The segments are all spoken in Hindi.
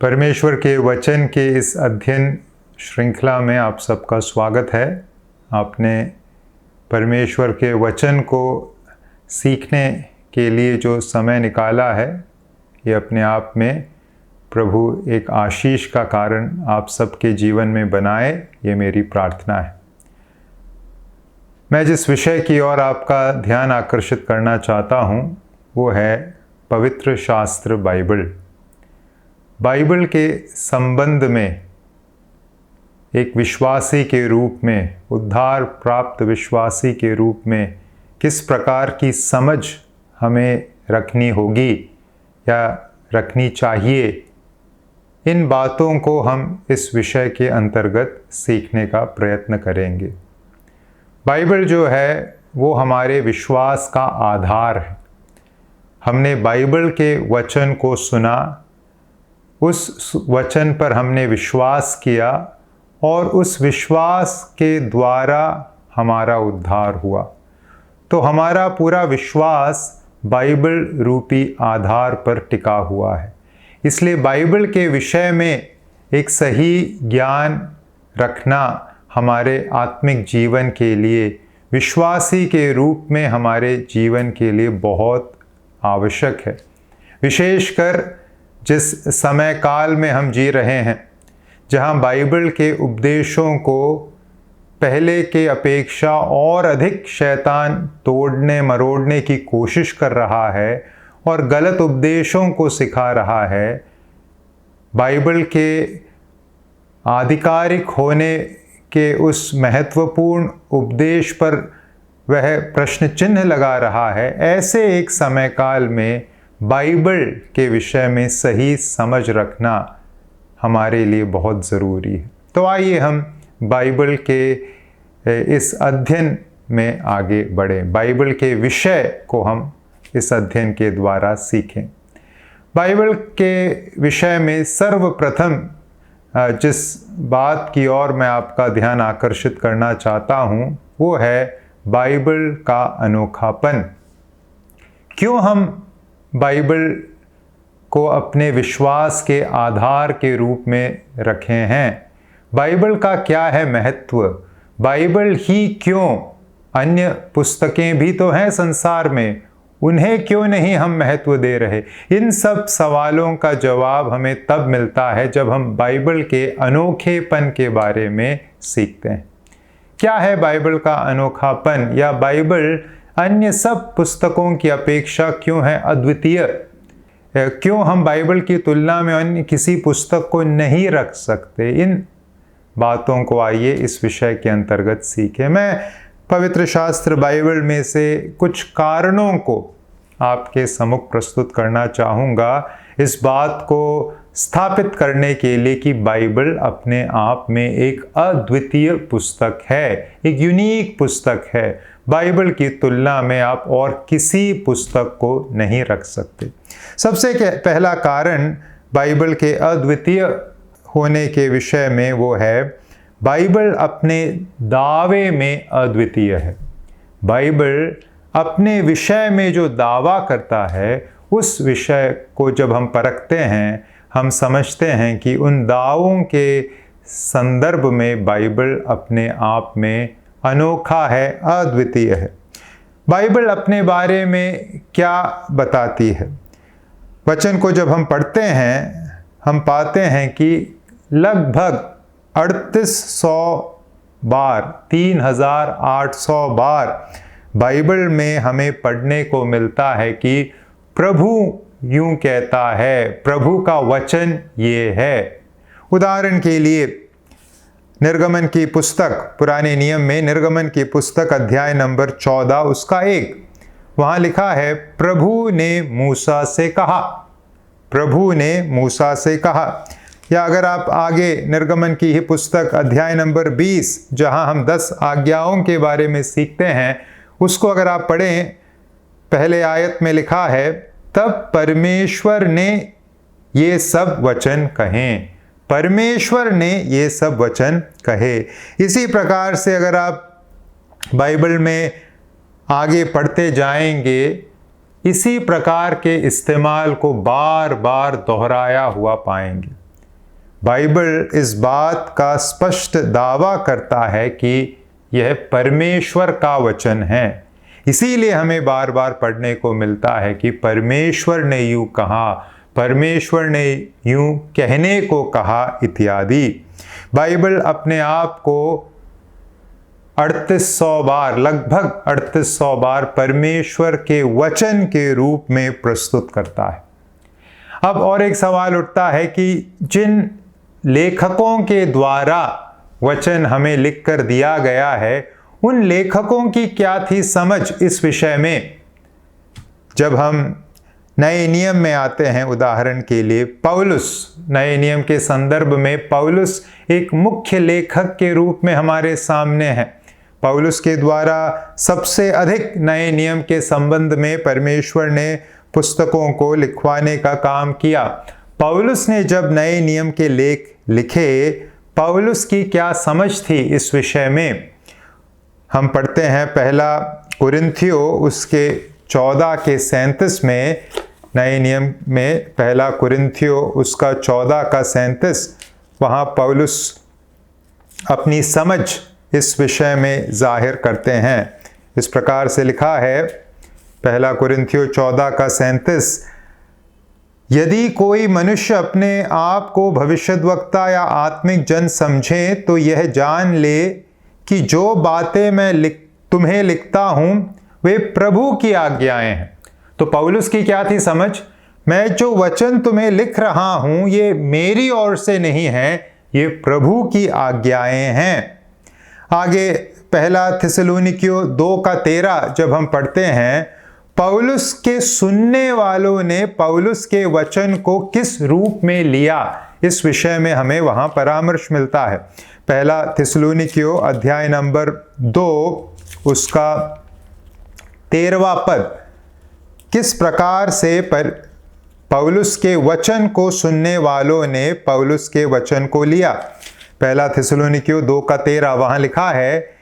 परमेश्वर के वचन के इस अध्ययन श्रृंखला में आप सबका स्वागत है। आपने परमेश्वर के वचन को सीखने के लिए जो समय निकाला है, ये अपने आप में प्रभु एक आशीष का कारण आप सबके जीवन में बनाए, ये मेरी प्रार्थना है। मैं जिस विषय की ओर आपका ध्यान आकर्षित करना चाहता हूँ वो है पवित्र शास्त्र बाइबल। बाइबल के संबंध में एक विश्वासी के रूप में, उद्धार प्राप्त विश्वासी के रूप में किस प्रकार की समझ हमें रखनी होगी या रखनी चाहिए, इन बातों को हम इस विषय के अंतर्गत सीखने का प्रयत्न करेंगे। बाइबल जो है वो हमारे विश्वास का आधार है। हमने बाइबल के वचन को सुना, उस वचन पर हमने विश्वास किया और उस विश्वास के द्वारा हमारा उद्धार हुआ। तो हमारा पूरा विश्वास बाइबल रूपी आधार पर टिका हुआ है। इसलिए बाइबल के विषय में एक सही ज्ञान रखना हमारे आत्मिक जीवन के लिए, विश्वासी के रूप में हमारे जीवन के लिए बहुत आवश्यक है। विशेषकर जिस समय काल में हम जी रहे हैं, जहाँ बाइबल के उपदेशों को पहले के अपेक्षा और अधिक शैतान तोड़ने मरोड़ने की कोशिश कर रहा है और गलत उपदेशों को सिखा रहा है। बाइबल के आधिकारिक होने के उस महत्वपूर्ण उपदेश पर वह प्रश्न चिन्ह लगा रहा है। ऐसे एक समय काल में बाइबल के विषय में सही समझ रखना हमारे लिए बहुत ज़रूरी है। तो आइए हम बाइबल के इस अध्ययन में आगे बढ़ें। बाइबल के विषय को हम इस अध्ययन के द्वारा सीखें। बाइबल के विषय में सर्वप्रथम जिस बात की ओर मैं आपका ध्यान आकर्षित करना चाहता हूँ वो है बाइबल का अनोखापन। क्यों हम बाइबल को अपने विश्वास के आधार के रूप में रखे हैं? बाइबल का क्या है महत्व? बाइबल ही क्यों? अन्य पुस्तकें भी तो हैं संसार में, उन्हें क्यों नहीं हम महत्व दे रहे? इन सब सवालों का जवाब हमें तब मिलता है जब हम बाइबल के अनोखेपन के बारे में सीखते हैं। क्या है बाइबल का अनोखापन, या बाइबल अन्य सब पुस्तकों की अपेक्षा क्यों है अद्वितीय? क्यों हम बाइबल की तुलना में अन्य किसी पुस्तक को नहीं रख सकते? इन बातों को आइए इस विषय के अंतर्गत सीखें। मैं पवित्र शास्त्र बाइबल में से कुछ कारणों को आपके सम्मुख प्रस्तुत करना चाहूँगा, इस बात को स्थापित करने के लिए कि बाइबल अपने आप में एक अद्वितीय पुस्तक है, एक यूनिक पुस्तक है। बाइबल की तुलना में आप और किसी पुस्तक को नहीं रख सकते। सबसे पहला कारण बाइबल के अद्वितीय होने के विषय में वो है, बाइबल अपने दावे में अद्वितीय है। बाइबल अपने विषय में जो दावा करता है, उस विषय को जब हम परखते हैं, हम समझते हैं कि उन दावों के संदर्भ में बाइबल अपने आप में अनोखा है, अद्वितीय है। बाइबल अपने बारे में क्या बताती है? वचन को जब हम पढ़ते हैं, हम पाते हैं कि लगभग 3800 बार, 3800 बार बाइबल में हमें पढ़ने को मिलता है कि प्रभु यूं कहता है, प्रभु का वचन ये है। उदाहरण के लिए निर्गमन की पुस्तक, पुराने नियम में निर्गमन की पुस्तक अध्याय नंबर 14 उसका 1, वहाँ लिखा है, प्रभु ने मूसा से कहा। प्रभु ने मूसा से कहा। या अगर आप आगे निर्गमन की ही पुस्तक अध्याय नंबर 20, जहाँ हम 10 आज्ञाओं के बारे में सीखते हैं, उसको अगर आप पढ़ें, पहले आयत में लिखा है, तब परमेश्वर ने ये सब वचन कहें। परमेश्वर ने ये सब वचन कहे। इसी प्रकार से अगर आप बाइबल में आगे पढ़ते जाएंगे, इसी प्रकार के इस्तेमाल को बार बार दोहराया हुआ पाएंगे। बाइबल इस बात का स्पष्ट दावा करता है कि यह परमेश्वर का वचन है। इसीलिए हमें बार बार पढ़ने को मिलता है कि परमेश्वर ने यूं कहा, परमेश्वर ने यूं कहने को कहा इत्यादि। बाइबल अपने आप को 3800 बार, लगभग 3800 बार परमेश्वर के वचन के रूप में प्रस्तुत करता है। अब और एक सवाल उठता है कि जिन लेखकों के द्वारा वचन हमें लिखकर दिया गया है, उन लेखकों की क्या थी समझ इस विषय में। जब हम नए नियम में आते हैं, उदाहरण के लिए पौलुस, नए नियम के संदर्भ में पौलुस एक मुख्य लेखक के रूप में हमारे सामने है। पौलुस के द्वारा सबसे अधिक नए नियम के संबंध में परमेश्वर ने पुस्तकों को लिखवाने का काम किया। पौलुस ने जब नए नियम के लेख लिखे, पौलुस की क्या समझ थी इस विषय में। हम पढ़ते हैं पहला कुरिन्थियों उसके 14 के 37 में, नए नियम में पहला कुरिन्थियों उसका 14 का 37, वहाँ पौलुस अपनी समझ इस विषय में जाहिर करते हैं। इस प्रकार से लिखा है, पहला कुरिन्थियों 14 का 37, यदि कोई मनुष्य अपने आप को भविष्यद्वक्ता या आत्मिक जन समझे तो यह जान ले कि जो बातें मैं तुम्हें लिखता हूं वे प्रभु की आज्ञाएं हैं। तो पौलुस की क्या थी समझ, मैं जो वचन तुम्हें लिख रहा हूं ये मेरी ओर से नहीं है, ये प्रभु की आज्ञाएं हैं। आगे पहला थिस्सलुनीकियों 2 का 13 जब हम पढ़ते हैं, पौलुस के सुनने वालों ने पौलुस के वचन को किस रूप में लिया, इस विषय में हमें वहां परामर्श मिलता है। पहला थिस्सलुनीकियों अध्याय नंबर 2 उसका 13वां पद, किस प्रकार से पौलुस के वचन को सुनने वालों ने पौलुस के वचन को लिया। पहला थिस्सलुनीकियों 2 का 13 वहां लिखा है,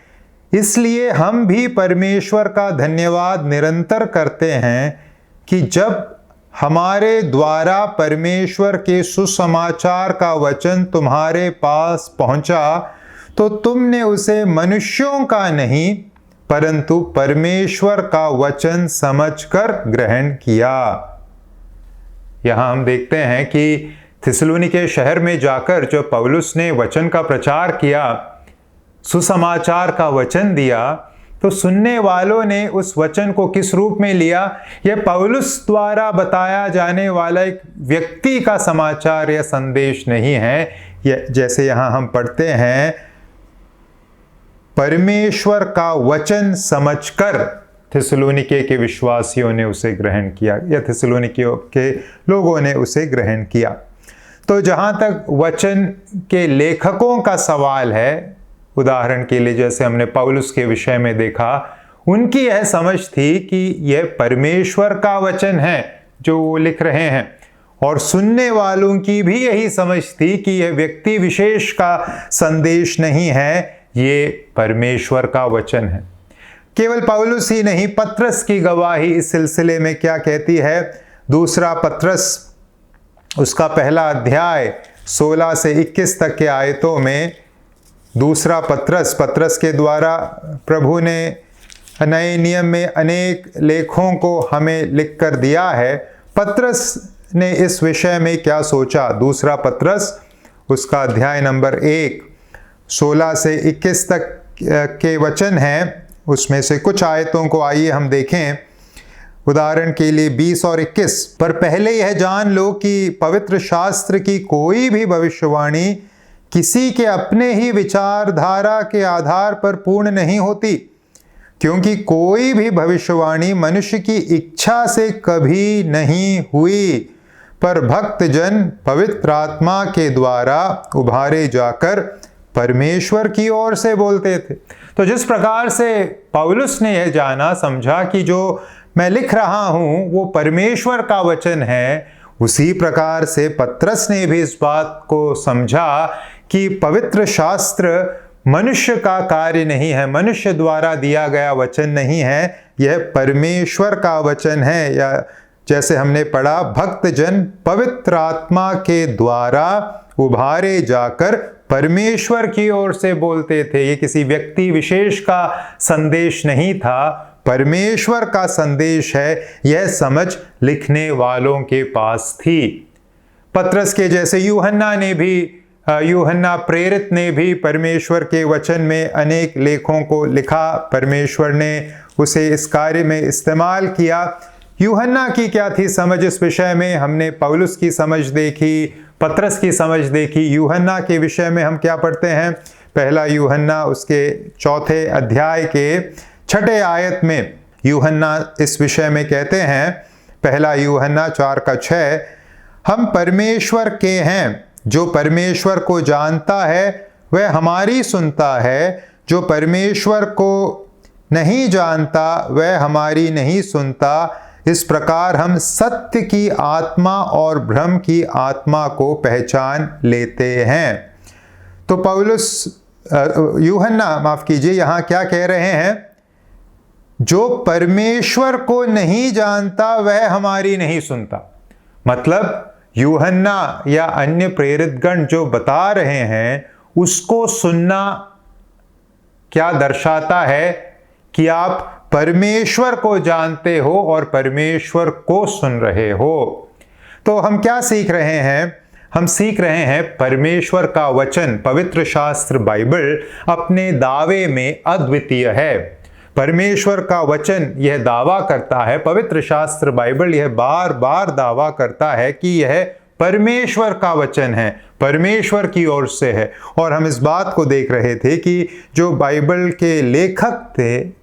इसलिए हम भी परमेश्वर का धन्यवाद निरंतर करते हैं कि जब हमारे द्वारा परमेश्वर के सुसमाचार का वचन तुम्हारे पास पहुंचा तो तुमने उसे मनुष्यों का नहीं परंतु परमेश्वर का वचन समझकर ग्रहण किया। यहां हम देखते हैं कि थिस्सलुनीके शहर में जाकर जो पौलुस ने वचन का प्रचार किया, सुसमाचार का वचन दिया, तो सुनने वालों ने उस वचन को किस रूप में लिया। यह पौलुस द्वारा बताया जाने वाला एक व्यक्ति का समाचार या संदेश नहीं है। यह जैसे यहाँ हम पढ़ते हैं, परमेश्वर का वचन समझकर थिस्सलुनीके के विश्वासियों ने उसे ग्रहण किया या थिस्सलुनीके के लोगों ने उसे ग्रहण किया। तो जहाँ तक वचन के लेखकों का सवाल है, उदाहरण के लिए जैसे हमने पौलुस के विषय में देखा, उनकी यह समझ थी कि यह परमेश्वर का वचन है जो वो लिख रहे हैं, और सुनने वालों की भी यही समझ थी कि यह व्यक्ति विशेष का संदेश नहीं है, ये परमेश्वर का वचन है। केवल पौलुस ही नहीं, पत्रस की गवाही इस सिलसिले में क्या कहती है। दूसरा पत्रस उसका पहला अध्याय 16 से 21 तक के आयतों में, दूसरा पत्रस के द्वारा प्रभु ने नए नियम में अनेक लेखों को हमें लिख कर दिया है। पत्रस ने इस विषय में क्या सोचा। दूसरा पत्रस उसका अध्याय नंबर 1 16 से 21 तक के वचन हैं, उसमें से कुछ आयतों को आइए हम देखें। उदाहरण के लिए 20 और 21, पर पहले यह जान लो कि पवित्र शास्त्र की कोई भी भविष्यवाणी किसी के अपने ही विचारधारा के आधार पर पूर्ण नहीं होती, क्योंकि कोई भी भविष्यवाणी मनुष्य की इच्छा से कभी नहीं हुई, पर भक्तजन पवित्र आत्मा के द्वारा उभारे जाकर परमेश्वर की ओर से बोलते थे। तो जिस प्रकार से पौलुस ने यह जाना समझा कि जो मैं लिख रहा हूं वो परमेश्वर का वचन है, उसी प्रकार से पत्रस ने भी इस बात को समझा कि पवित्र शास्त्र मनुष्य का कार्य नहीं है, मनुष्य द्वारा दिया गया वचन नहीं है, यह परमेश्वर का वचन है। या जैसे हमने पढ़ा, भक्तजन पवित्र आत्मा के द्वारा उभारे जाकर परमेश्वर की ओर से बोलते थे। ये किसी व्यक्ति विशेष का संदेश नहीं था, परमेश्वर का संदेश है, यह समझ लिखने वालों के पास थी। पतरस के जैसे यूहन्ना प्रेरित ने भी परमेश्वर के वचन में अनेक लेखों को लिखा। परमेश्वर ने उसे इस कार्य में इस्तेमाल किया। यूहन्ना की क्या थी समझ इस विषय में? हमने पौलुस की समझ देखी, पतरस की समझ देखी। यूहन्ना के विषय में हम क्या पढ़ते हैं? पहला यूहन्ना उसके 4 अध्याय के 6 आयत में यूहन्ना इस विषय में कहते हैं, पहला यूहन्ना 4:6, हम परमेश्वर के हैं, जो परमेश्वर को जानता है वह हमारी सुनता है, जो परमेश्वर को नहीं जानता वह हमारी नहीं सुनता। इस प्रकार हम सत्य की आत्मा और भ्रम की आत्मा को पहचान लेते हैं। तो यूहन्ना यहाँ क्या कह रहे हैं? जो परमेश्वर को नहीं जानता वह हमारी नहीं सुनता। मतलब यूहन्ना या अन्य प्रेरितगण जो बता रहे हैं उसको सुनना क्या दर्शाता है? कि आप परमेश्वर को जानते हो और परमेश्वर को सुन रहे हो। तो हम क्या सीख रहे हैं? हम सीख रहे हैं परमेश्वर का वचन, पवित्र शास्त्र बाइबल अपने दावे में अद्वितीय है। परमेश्वर का वचन यह दावा करता है, पवित्र शास्त्र बाइबल यह बार बार दावा करता है कि यह परमेश्वर का वचन है, परमेश्वर की ओर से है। और हम इस बात को देख रहे थे कि जो बाइबल के लेखक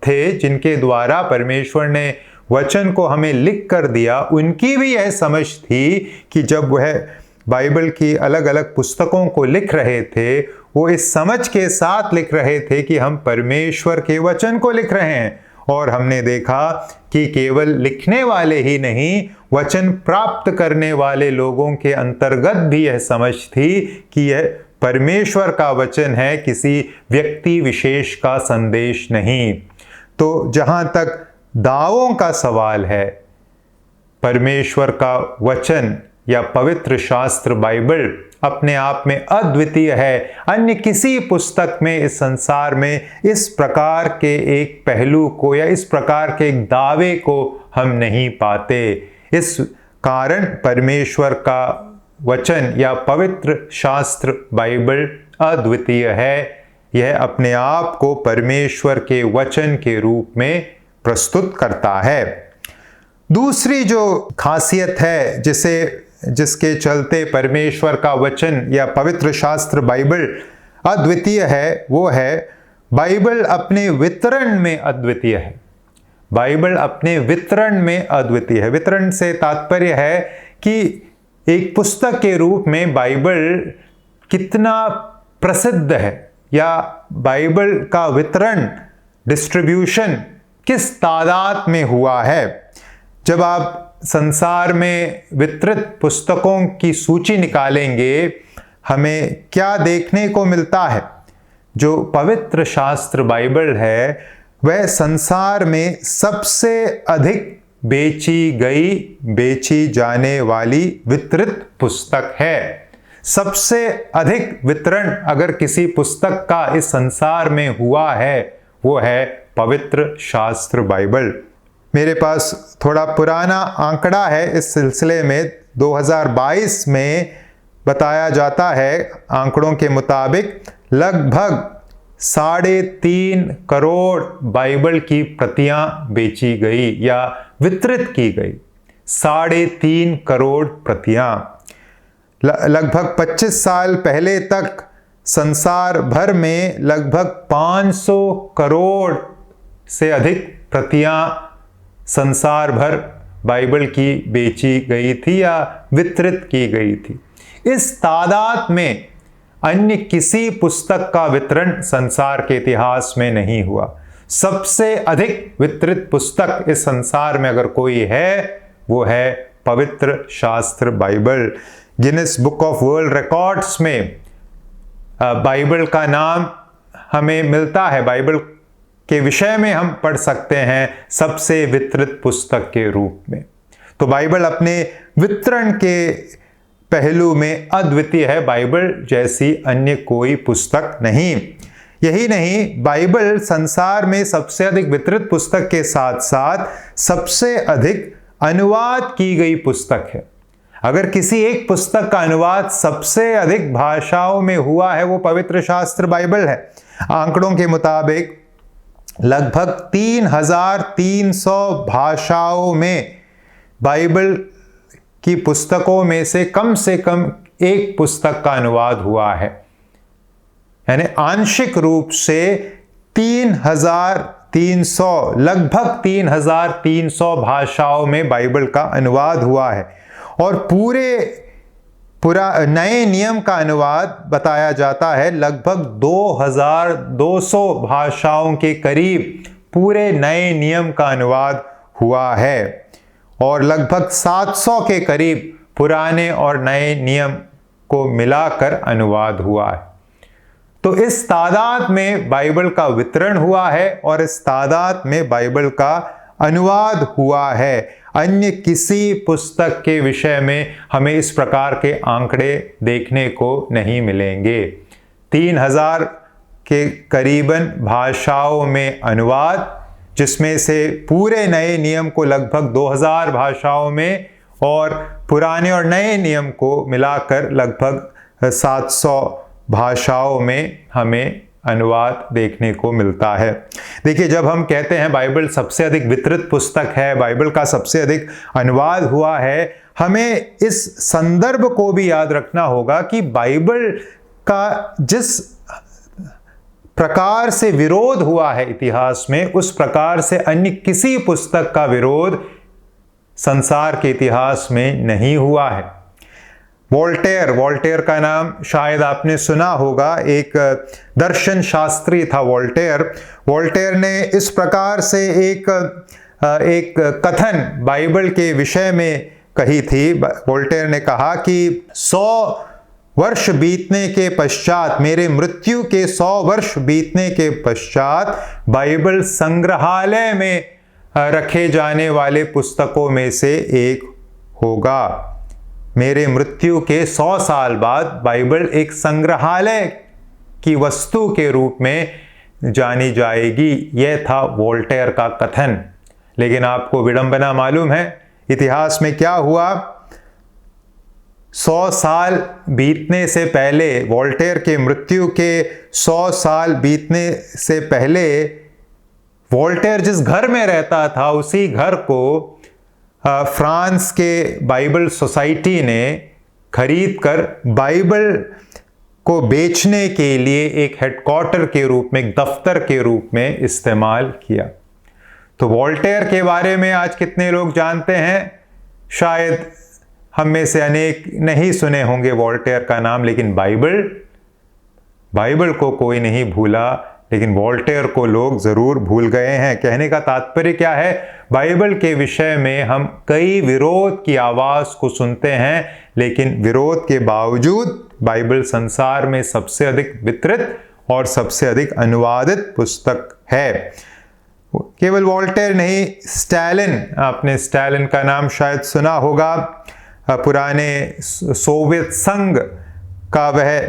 थे जिनके द्वारा परमेश्वर ने वचन को हमें लिख कर दिया, उनकी भी यह समझ थी कि जब वह बाइबल की अलग अलग पुस्तकों को लिख रहे थे, वो इस समझ के साथ लिख रहे थे कि हम परमेश्वर के वचन को लिख रहे हैं। और हमने देखा कि केवल लिखने वाले ही नहीं, वचन प्राप्त करने वाले लोगों के अंतर्गत भी यह समझ थी कि यह परमेश्वर का वचन है, किसी व्यक्ति विशेष का संदेश नहीं। तो जहाँ तक दावों का सवाल है, परमेश्वर का वचन या पवित्र शास्त्र बाइबल अपने आप में अद्वितीय है। अन्य किसी पुस्तक में इस संसार में इस प्रकार के एक पहलू को या इस प्रकार के एक दावे को हम नहीं पाते। इस कारण परमेश्वर का वचन या पवित्र शास्त्र बाइबल अद्वितीय है। यह अपने आप को परमेश्वर के वचन के रूप में प्रस्तुत करता है। दूसरी जो खासियत है जिसके चलते परमेश्वर का वचन या पवित्र शास्त्र बाइबल अद्वितीय है, वो है बाइबल अपने वितरण में अद्वितीय है। बाइबल अपने वितरण में अद्वितीय है। वितरण से तात्पर्य है कि एक पुस्तक के रूप में बाइबल कितना प्रसिद्ध है, या बाइबल का वितरण, डिस्ट्रीब्यूशन किस तादाद में हुआ है। जब आप संसार में वितरित पुस्तकों की सूची निकालेंगे, हमें क्या देखने को मिलता है? जो पवित्र शास्त्र बाइबल है वह संसार में सबसे अधिक बेची जाने वाली वितरित पुस्तक है। सबसे अधिक वितरण अगर किसी पुस्तक का इस संसार में हुआ है, वो है पवित्र शास्त्र बाइबल। मेरे पास थोड़ा पुराना आंकड़ा है इस सिलसिले में। 2022 में बताया जाता है, आंकड़ों के मुताबिक लगभग 3.5 करोड़ बाइबल की प्रतियां बेची गई या वितरित की गई। 3.5 करोड़ प्रतियां। लगभग 25 साल पहले तक संसार भर में लगभग 500 करोड़ से अधिक प्रतियां संसार भर बाइबल की बेची गई थी या वितरित की गई थी। इस तादाद में अन्य किसी पुस्तक का वितरण संसार के इतिहास में नहीं हुआ। सबसे अधिक वितरित पुस्तक इस संसार में अगर कोई है, वो है पवित्र शास्त्र Bible. Guinness book of world records में बाइबल का नाम हमें मिलता है। बाइबल के विषय में हम पढ़ सकते हैं सबसे वितरित पुस्तक के रूप में। तो बाइबल अपने वितरण के पहलू में अद्वितीय है, बाइबल जैसी अन्य कोई पुस्तक नहीं। यही नहीं, बाइबल संसार में सबसे अधिक वितरित पुस्तक के साथ साथ सबसे अधिक अनुवाद की गई पुस्तक है। अगर किसी एक पुस्तक का अनुवाद सबसे अधिक भाषाओं में हुआ है, वो पवित्र शास्त्र बाइबल है। आंकड़ों के मुताबिक लगभग 3,300 भाषाओं में बाइबल की पुस्तकों में से कम एक पुस्तक का अनुवाद हुआ है। यानी आंशिक रूप से 3,300, लगभग 3,300 भाषाओं में बाइबल का अनुवाद हुआ है। और पूरा नए नियम का अनुवाद बताया जाता है लगभग 2,200 भाषाओं के करीब पूरे नए नियम का अनुवाद हुआ है, और लगभग 700 के करीब पुराने और नए नियम को मिलाकर अनुवाद हुआ है। तो इस तादाद में बाइबल का वितरण हुआ है और इस तादाद में बाइबल का अनुवाद हुआ है। अन्य किसी पुस्तक के विषय में हमें इस प्रकार के आंकड़े देखने को नहीं मिलेंगे। 3,000 के करीबन भाषाओं में अनुवाद, जिसमें से पूरे नए नियम को लगभग 2,000 भाषाओं में और पुराने और नए नियम को मिलाकर लगभग 700 भाषाओं में हमें अनुवाद देखने को मिलता है। देखिए, जब हम कहते हैं बाइबल सबसे अधिक वितरित पुस्तक है, बाइबल का सबसे अधिक अनुवाद हुआ है, हमें इस संदर्भ को भी याद रखना होगा कि बाइबल का जिस प्रकार से विरोध हुआ है इतिहास में, उस प्रकार से अन्य किसी पुस्तक का विरोध संसार के इतिहास में नहीं हुआ है। वोल्टेयर का नाम शायद आपने सुना होगा। एक दर्शन शास्त्री था वोल्टेयर ने इस प्रकार से एक कथन बाइबल के विषय में कही थी। वोल्टेयर ने कहा कि 100 वर्ष बीतने के पश्चात, मेरे मृत्यु के 100 वर्ष बीतने के पश्चात बाइबल संग्रहालय में रखे जाने वाले पुस्तकों में से एक होगा। मेरे मृत्यु के 100 साल बाद बाइबल एक संग्रहालय की वस्तु के रूप में जानी जाएगी। यह था वोल्टेयर का कथन। लेकिन आपको विडंबना मालूम है इतिहास में क्या हुआ? 100 साल बीतने से पहले, वोल्टेयर के मृत्यु के 100 साल बीतने से पहले, वोल्टेयर जिस घर में रहता था उसी घर को फ्रांस के बाइबल सोसाइटी ने खरीद कर बाइबल को बेचने के लिए एक हेडक्वार्टर के रूप में, एक दफ्तर के रूप में इस्तेमाल किया। तो वोल्टेयर के बारे में आज कितने लोग जानते हैं? शायद हम में से अनेक नहीं सुने होंगे वोल्टेयर का नाम, लेकिन बाइबल को कोई नहीं भूला, लेकिन वोल्टेयर को लोग जरूर भूल गए हैं। कहने का तात्पर्य क्या है? बाइबल के विषय में हम कई विरोध की आवाज को सुनते हैं, लेकिन विरोध के बावजूद बाइबल संसार में सबसे अधिक वितरित और सबसे अधिक अनुवादित पुस्तक है। केवल वोल्टेयर नहीं, स्टालिन, आपने स्टालिन का नाम शायद सुना होगा। पुराने सोवियत संघ का वह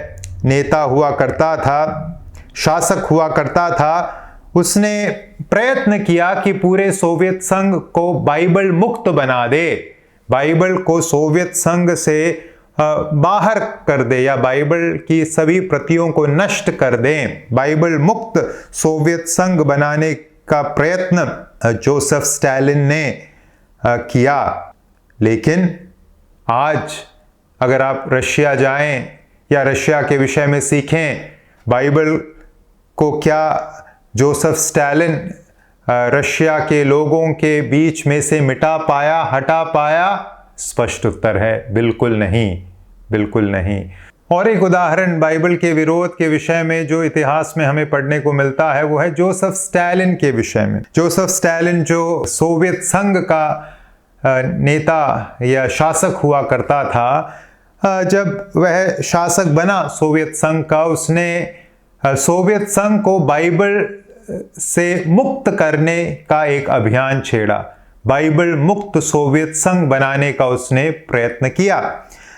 नेता हुआ करता था, शासक हुआ करता था। उसने प्रयत्न किया कि पूरे सोवियत संघ को बाइबल मुक्त बना दे, बाइबल को सोवियत संघ से बाहर कर दे या बाइबल की सभी प्रतियों को नष्ट कर दें। बाइबल मुक्त सोवियत संघ बनाने का प्रयत्न जोसेफ स्टालिन ने किया। लेकिन आज अगर आप रशिया जाएं या रशिया के विषय में सीखें, बाइबल को क्या जोसेफ स्टालिन रशिया के लोगों के बीच में से मिटा पाया, हटा पाया? स्पष्ट उत्तर है, बिल्कुल नहीं, बिल्कुल नहीं। और एक उदाहरण बाइबल के विरोध के विषय में जो इतिहास में हमें पढ़ने को मिलता है, वो है जोसेफ स्टालिन के विषय में। जोसेफ स्टालिन जो सोवियत संघ का नेता या शासक हुआ करता था, जब वह शासक बना सोवियत संघ का, उसने सोवियत संघ को बाइबल से मुक्त करने का एक अभियान छेड़ा। बाइबल मुक्त सोवियत संघ बनाने का उसने प्रयत्न किया।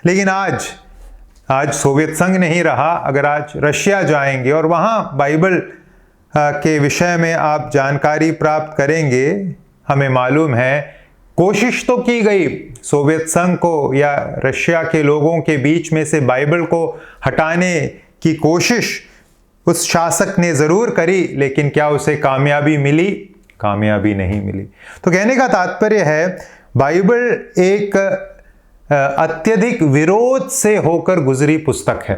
लेकिन आज सोवियत संघ नहीं रहा। अगर आज रशिया जाएंगे और वहाँ बाइबल के विषय में आप जानकारी प्राप्त करेंगे, हमें मालूम है कोशिश तो की गई सोवियत संघ को या रशिया के लोगों के बीच में से बाइबल को हटाने की कोशिश उस शासक ने ज़रूर करी, लेकिन क्या उसे कामयाबी मिली? कामयाबी नहीं मिली। तो कहने का तात्पर्य है बाइबल एक अत्यधिक विरोध से होकर गुजरी पुस्तक है।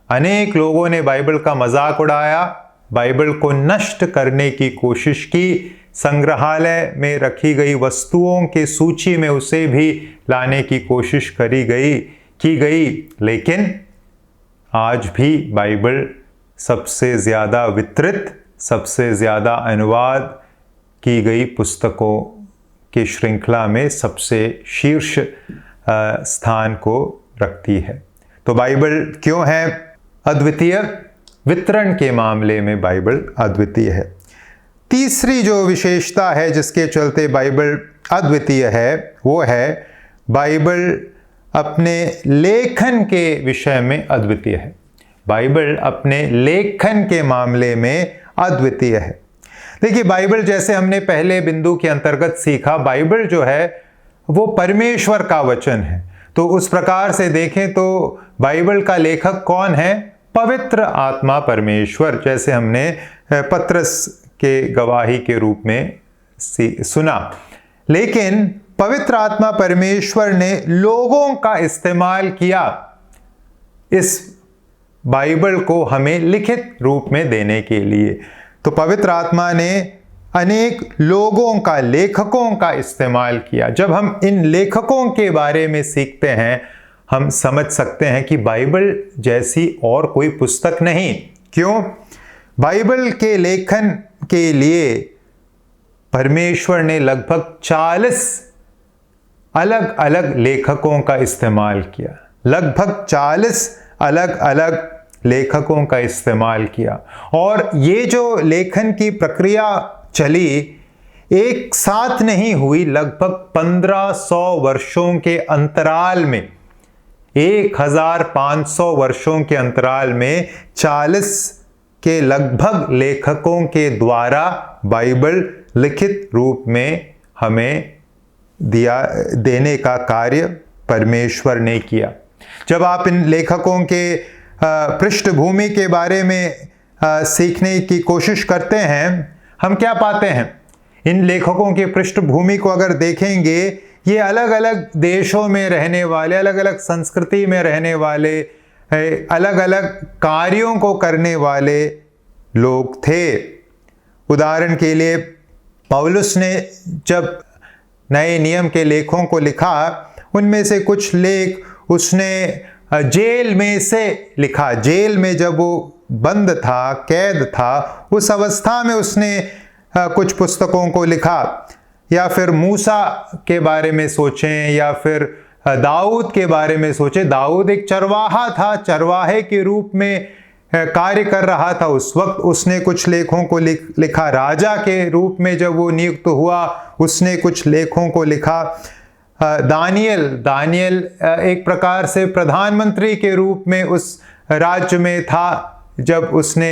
अनेक लोगों ने बाइबल का मजाक उड़ाया, बाइबल को नष्ट करने की कोशिश की, संग्रहालय में रखी गई वस्तुओं की सूची में उसे भी लाने की कोशिश की गई, लेकिन आज भी बाइबल सबसे ज़्यादा वितरित, सबसे ज़्यादा अनुवाद की गई पुस्तकों की श्रृंखला में सबसे शीर्ष स्थान को रखती है। तो बाइबल क्यों है अद्वितीय? वितरण के मामले में बाइबल अद्वितीय है। तीसरी जो विशेषता है जिसके चलते बाइबल अद्वितीय है, वो है बाइबल अपने लेखन के विषय में अद्वितीय है। बाइबल अपने लेखन के मामले में अद्वितीय है। देखिए, बाइबल जैसे हमने पहले बिंदु के अंतर्गत सीखा, बाइबल जो है वो परमेश्वर का वचन है। तो उस प्रकार से देखें तो बाइबल का लेखक कौन है? पवित्र आत्मा परमेश्वर, जैसे हमने पत्रस के गवाही के रूप में सुना। लेकिन पवित्र आत्मा परमेश्वर ने लोगों का इस्तेमाल किया इस बाइबल को हमें लिखित रूप में देने के लिए। तो पवित्र आत्मा ने अनेक लोगों का, लेखकों का इस्तेमाल किया। जब हम इन लेखकों के बारे में सीखते हैं, हम समझ सकते हैं कि बाइबल जैसी और कोई पुस्तक नहीं। क्यों? बाइबल के लेखन के लिए परमेश्वर ने लगभग 40 अलग अलग लेखकों का इस्तेमाल किया। लगभग 40 अलग अलग लेखकों का इस्तेमाल किया। और ये जो लेखन की प्रक्रिया चली, एक साथ नहीं हुई। लगभग 1500 वर्षों के अंतराल में, 1500 वर्षों के अंतराल में 40 के लगभग लेखकों के द्वारा बाइबल लिखित रूप में हमें देने का कार्य परमेश्वर ने किया। जब आप इन लेखकों के पृष्ठभूमि के बारे में सीखने की कोशिश करते हैं, हम क्या पाते हैं? इन लेखकों की पृष्ठभूमि को अगर देखेंगे, ये अलग अलग देशों में रहने वाले, अलग अलग संस्कृति में रहने वाले, अलग अलग कार्यों को करने वाले लोग थे। उदाहरण के लिए पौलुस ने जब नए नियम के लेखों को लिखा, उनमें से कुछ लेख उसने जेल में से लिखा। जेल में जब वो बंद था, कैद था, उस अवस्था में उसने कुछ पुस्तकों को लिखा। या फिर मूसा के बारे में सोचें, या फिर दाऊद के बारे में सोचें। दाऊद एक चरवाहा था, चरवाहे के रूप में कार्य कर रहा था। उस वक्त उसने कुछ लेखों को लिखा। राजा के रूप में जब वो नियुक्त हुआ, उसने कुछ लेखों को लिखा। दानियल एक प्रकार से प्रधानमंत्री के रूप में उस राज्य में था जब उसने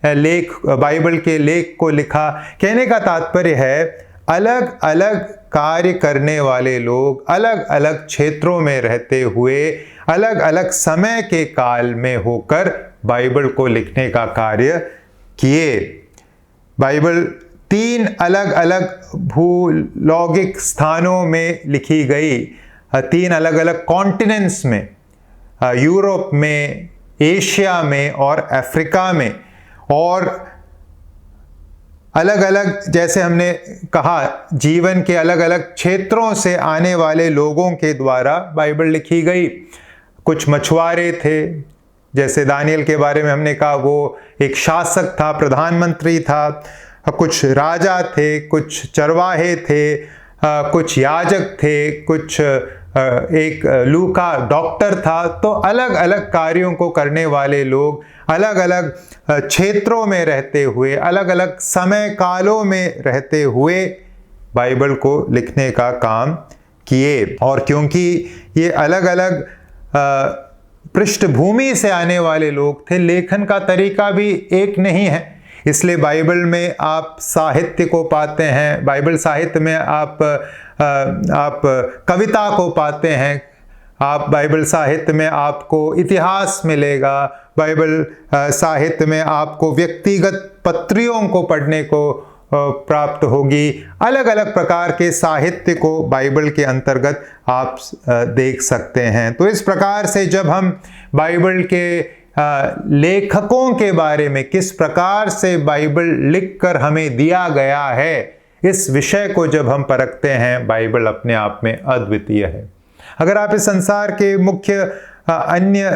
बाइबल के लेख को लिखा। कहने का तात्पर्य है, अलग अलग कार्य करने वाले लोग अलग अलग क्षेत्रों में रहते हुए, अलग अलग समय के काल में होकर बाइबल को लिखने का कार्य किए। बाइबल 3 अलग अलग भूलौगिक स्थानों में लिखी गई, 3 अलग अलग कॉन्टिनेंट्स में, यूरोप में, एशिया में और अफ्रीका में। और अलग अलग, जैसे हमने कहा, जीवन के अलग अलग क्षेत्रों से आने वाले लोगों के द्वारा बाइबल लिखी गई। कुछ मछुआरे थे, जैसे दानियल के बारे में हमने कहा, वो एक शासक था, प्रधानमंत्री था। कुछ राजा थे, कुछ चरवाहे थे, कुछ याजक थे, कुछ एक लूका डॉक्टर था। तो अलग अलग कार्यों को करने वाले लोग अलग अलग क्षेत्रों में रहते हुए, अलग अलग समय कालों में रहते हुए बाइबल को लिखने का काम किए। और क्योंकि ये अलग अलग पृष्ठभूमि से आने वाले लोग थे, लेखन का तरीका भी एक नहीं है। इसलिए बाइबल में आप साहित्य को पाते हैं, बाइबल साहित्य में आप कविता को पाते हैं, आप बाइबल साहित्य में आपको इतिहास मिलेगा, बाइबल साहित्य में आपको व्यक्तिगत पत्रियों को पढ़ने को प्राप्त होगी। अलग अलग प्रकार के साहित्य को बाइबल के अंतर्गत आप देख सकते हैं। तो इस प्रकार से जब हम बाइबल के लेखकों के बारे में, किस प्रकार से बाइबल लिखकर हमें दिया गया है, इस विषय को जब हम परखते हैं, बाइबल अपने आप में अद्वितीय है। अगर आप इस संसार के मुख्य अन्य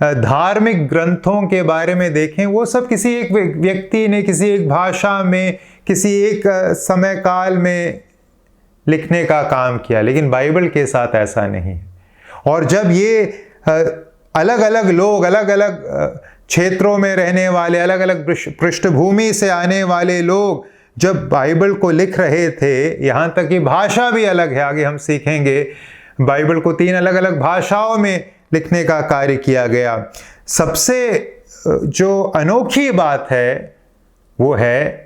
धार्मिक ग्रंथों के बारे में देखें, वो सब किसी एक व्यक्ति ने किसी एक भाषा में किसी एक समय काल में लिखने का काम किया, लेकिन बाइबल के साथ ऐसा नहीं है। और जब ये अलग अलग लोग, अलग अलग क्षेत्रों में रहने वाले, अलग अलग पृष्ठभूमि से आने वाले लोग जब बाइबल को लिख रहे थे, यहाँ तक कि भाषा भी अलग है, आगे हम सीखेंगे, बाइबल को 3 अलग अलग भाषाओं में लिखने का कार्य किया गया। सबसे जो अनोखी बात है वो है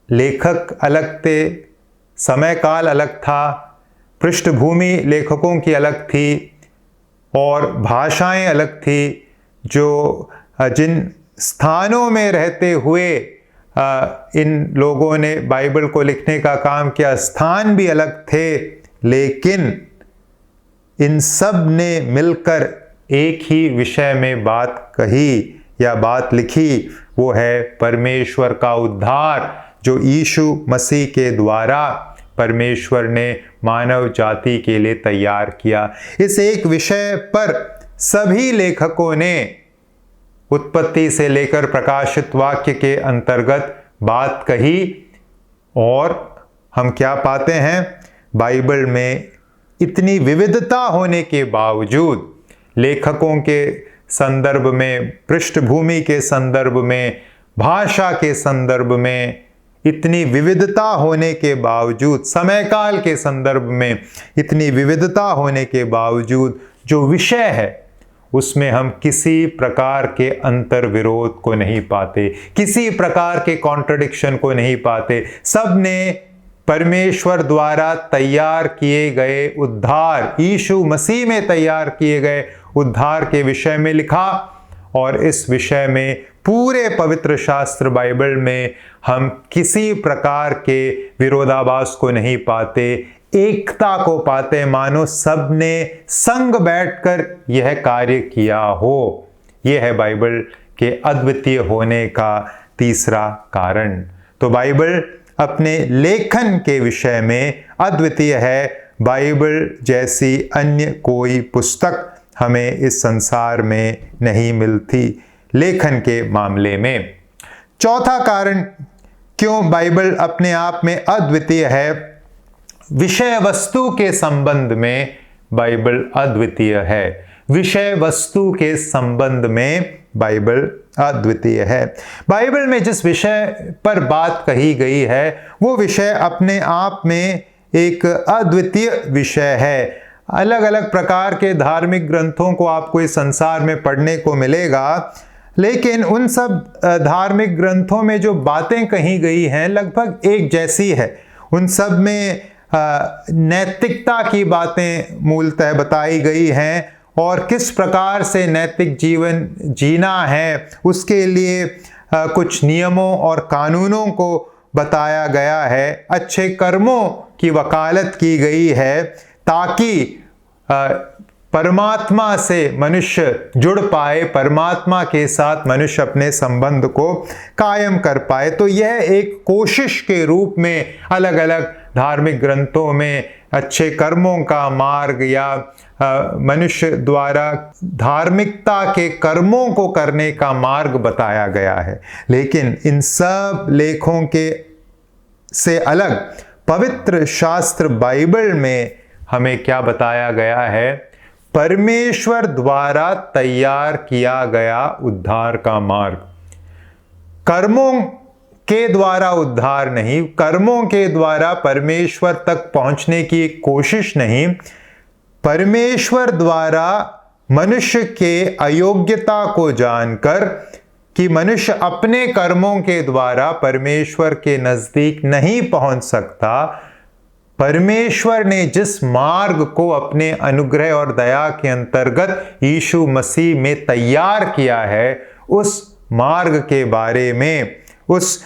लेखक अलग थे, समय काल अलग था, पृष्ठभूमि लेखकों की अलग थी और भाषाएं अलग थी। जो जिन स्थानों में रहते हुए इन लोगों ने बाइबल को लिखने का काम किया, स्थान भी अलग थे, लेकिन इन सब ने मिलकर एक ही विषय में बात कही या बात लिखी, वो है परमेश्वर का उद्धार, जो यीशु मसीह के द्वारा परमेश्वर ने मानव जाति के लिए तैयार किया। इस एक विषय पर सभी लेखकों ने उत्पत्ति से लेकर प्रकाशित वाक्य के अंतर्गत बात कही। और हम क्या पाते हैं, बाइबल में इतनी विविधता होने के बावजूद, लेखकों के संदर्भ में, पृष्ठभूमि के संदर्भ में, भाषा के संदर्भ में इतनी विविधता होने के बावजूद, समय काल के संदर्भ में इतनी विविधता होने के बावजूद, जो विषय है उसमें हम किसी प्रकार के अंतर विरोध को नहीं पाते, किसी प्रकार के कॉन्ट्रडिक्शन को नहीं पाते। सब ने परमेश्वर द्वारा तैयार किए गए उद्धार, यीशु मसीह में तैयार किए गए उद्धार के विषय में लिखा। और इस विषय में पूरे पवित्र शास्त्र बाइबल में हम किसी प्रकार के विरोधाभास को नहीं पाते, एकता को पाते, मानो सब ने संग बैठकर यह कार्य किया हो। यह है बाइबल के अद्वितीय होने का तीसरा कारण। तो बाइबल अपने लेखन के विषय में अद्वितीय है। बाइबल जैसी अन्य कोई पुस्तक हमें इस संसार में नहीं मिलती लेखन के मामले में। चौथा कारण क्यों बाइबल अपने आप में अद्वितीय है, विषय वस्तु के संबंध में बाइबल अद्वितीय है। विषय वस्तु के संबंध में बाइबल अद्वितीय है। बाइबल में जिस विषय पर बात कही गई है, वो विषय अपने आप में एक अद्वितीय विषय है। अलग अलग प्रकार के धार्मिक ग्रंथों को आपको इस संसार में पढ़ने को मिलेगा, लेकिन उन सब धार्मिक ग्रंथों में जो बातें कही गई हैं लगभग एक जैसी है। उन सब में नैतिकता की बातें मूलतः बताई गई हैं और किस प्रकार से नैतिक जीवन जीना है, उसके लिए कुछ नियमों और कानूनों को बताया गया है। अच्छे कर्मों की वकालत की गई है ताकि परमात्मा से मनुष्य जुड़ पाए, परमात्मा के साथ मनुष्य अपने संबंध को कायम कर पाए। तो यह एक कोशिश के रूप में अलग अलग धार्मिक ग्रंथों में अच्छे कर्मों का मार्ग या मनुष्य द्वारा धार्मिकता के कर्मों को करने का मार्ग बताया गया है। लेकिन इन सब लेखों के से अलग पवित्र शास्त्र बाइबल में हमें क्या बताया गया है, परमेश्वर द्वारा तैयार किया गया उद्धार का मार्ग। कर्मों के द्वारा उद्धार नहीं, कर्मों के द्वारा परमेश्वर तक पहुंचने की कोशिश नहीं, परमेश्वर द्वारा मनुष्य के अयोग्यता को जानकर कि मनुष्य अपने कर्मों के द्वारा परमेश्वर के नजदीक नहीं पहुंच सकता, परमेश्वर ने जिस मार्ग को अपने अनुग्रह और दया के अंतर्गत यीशु मसीह में तैयार किया है, उस मार्ग के बारे में, उस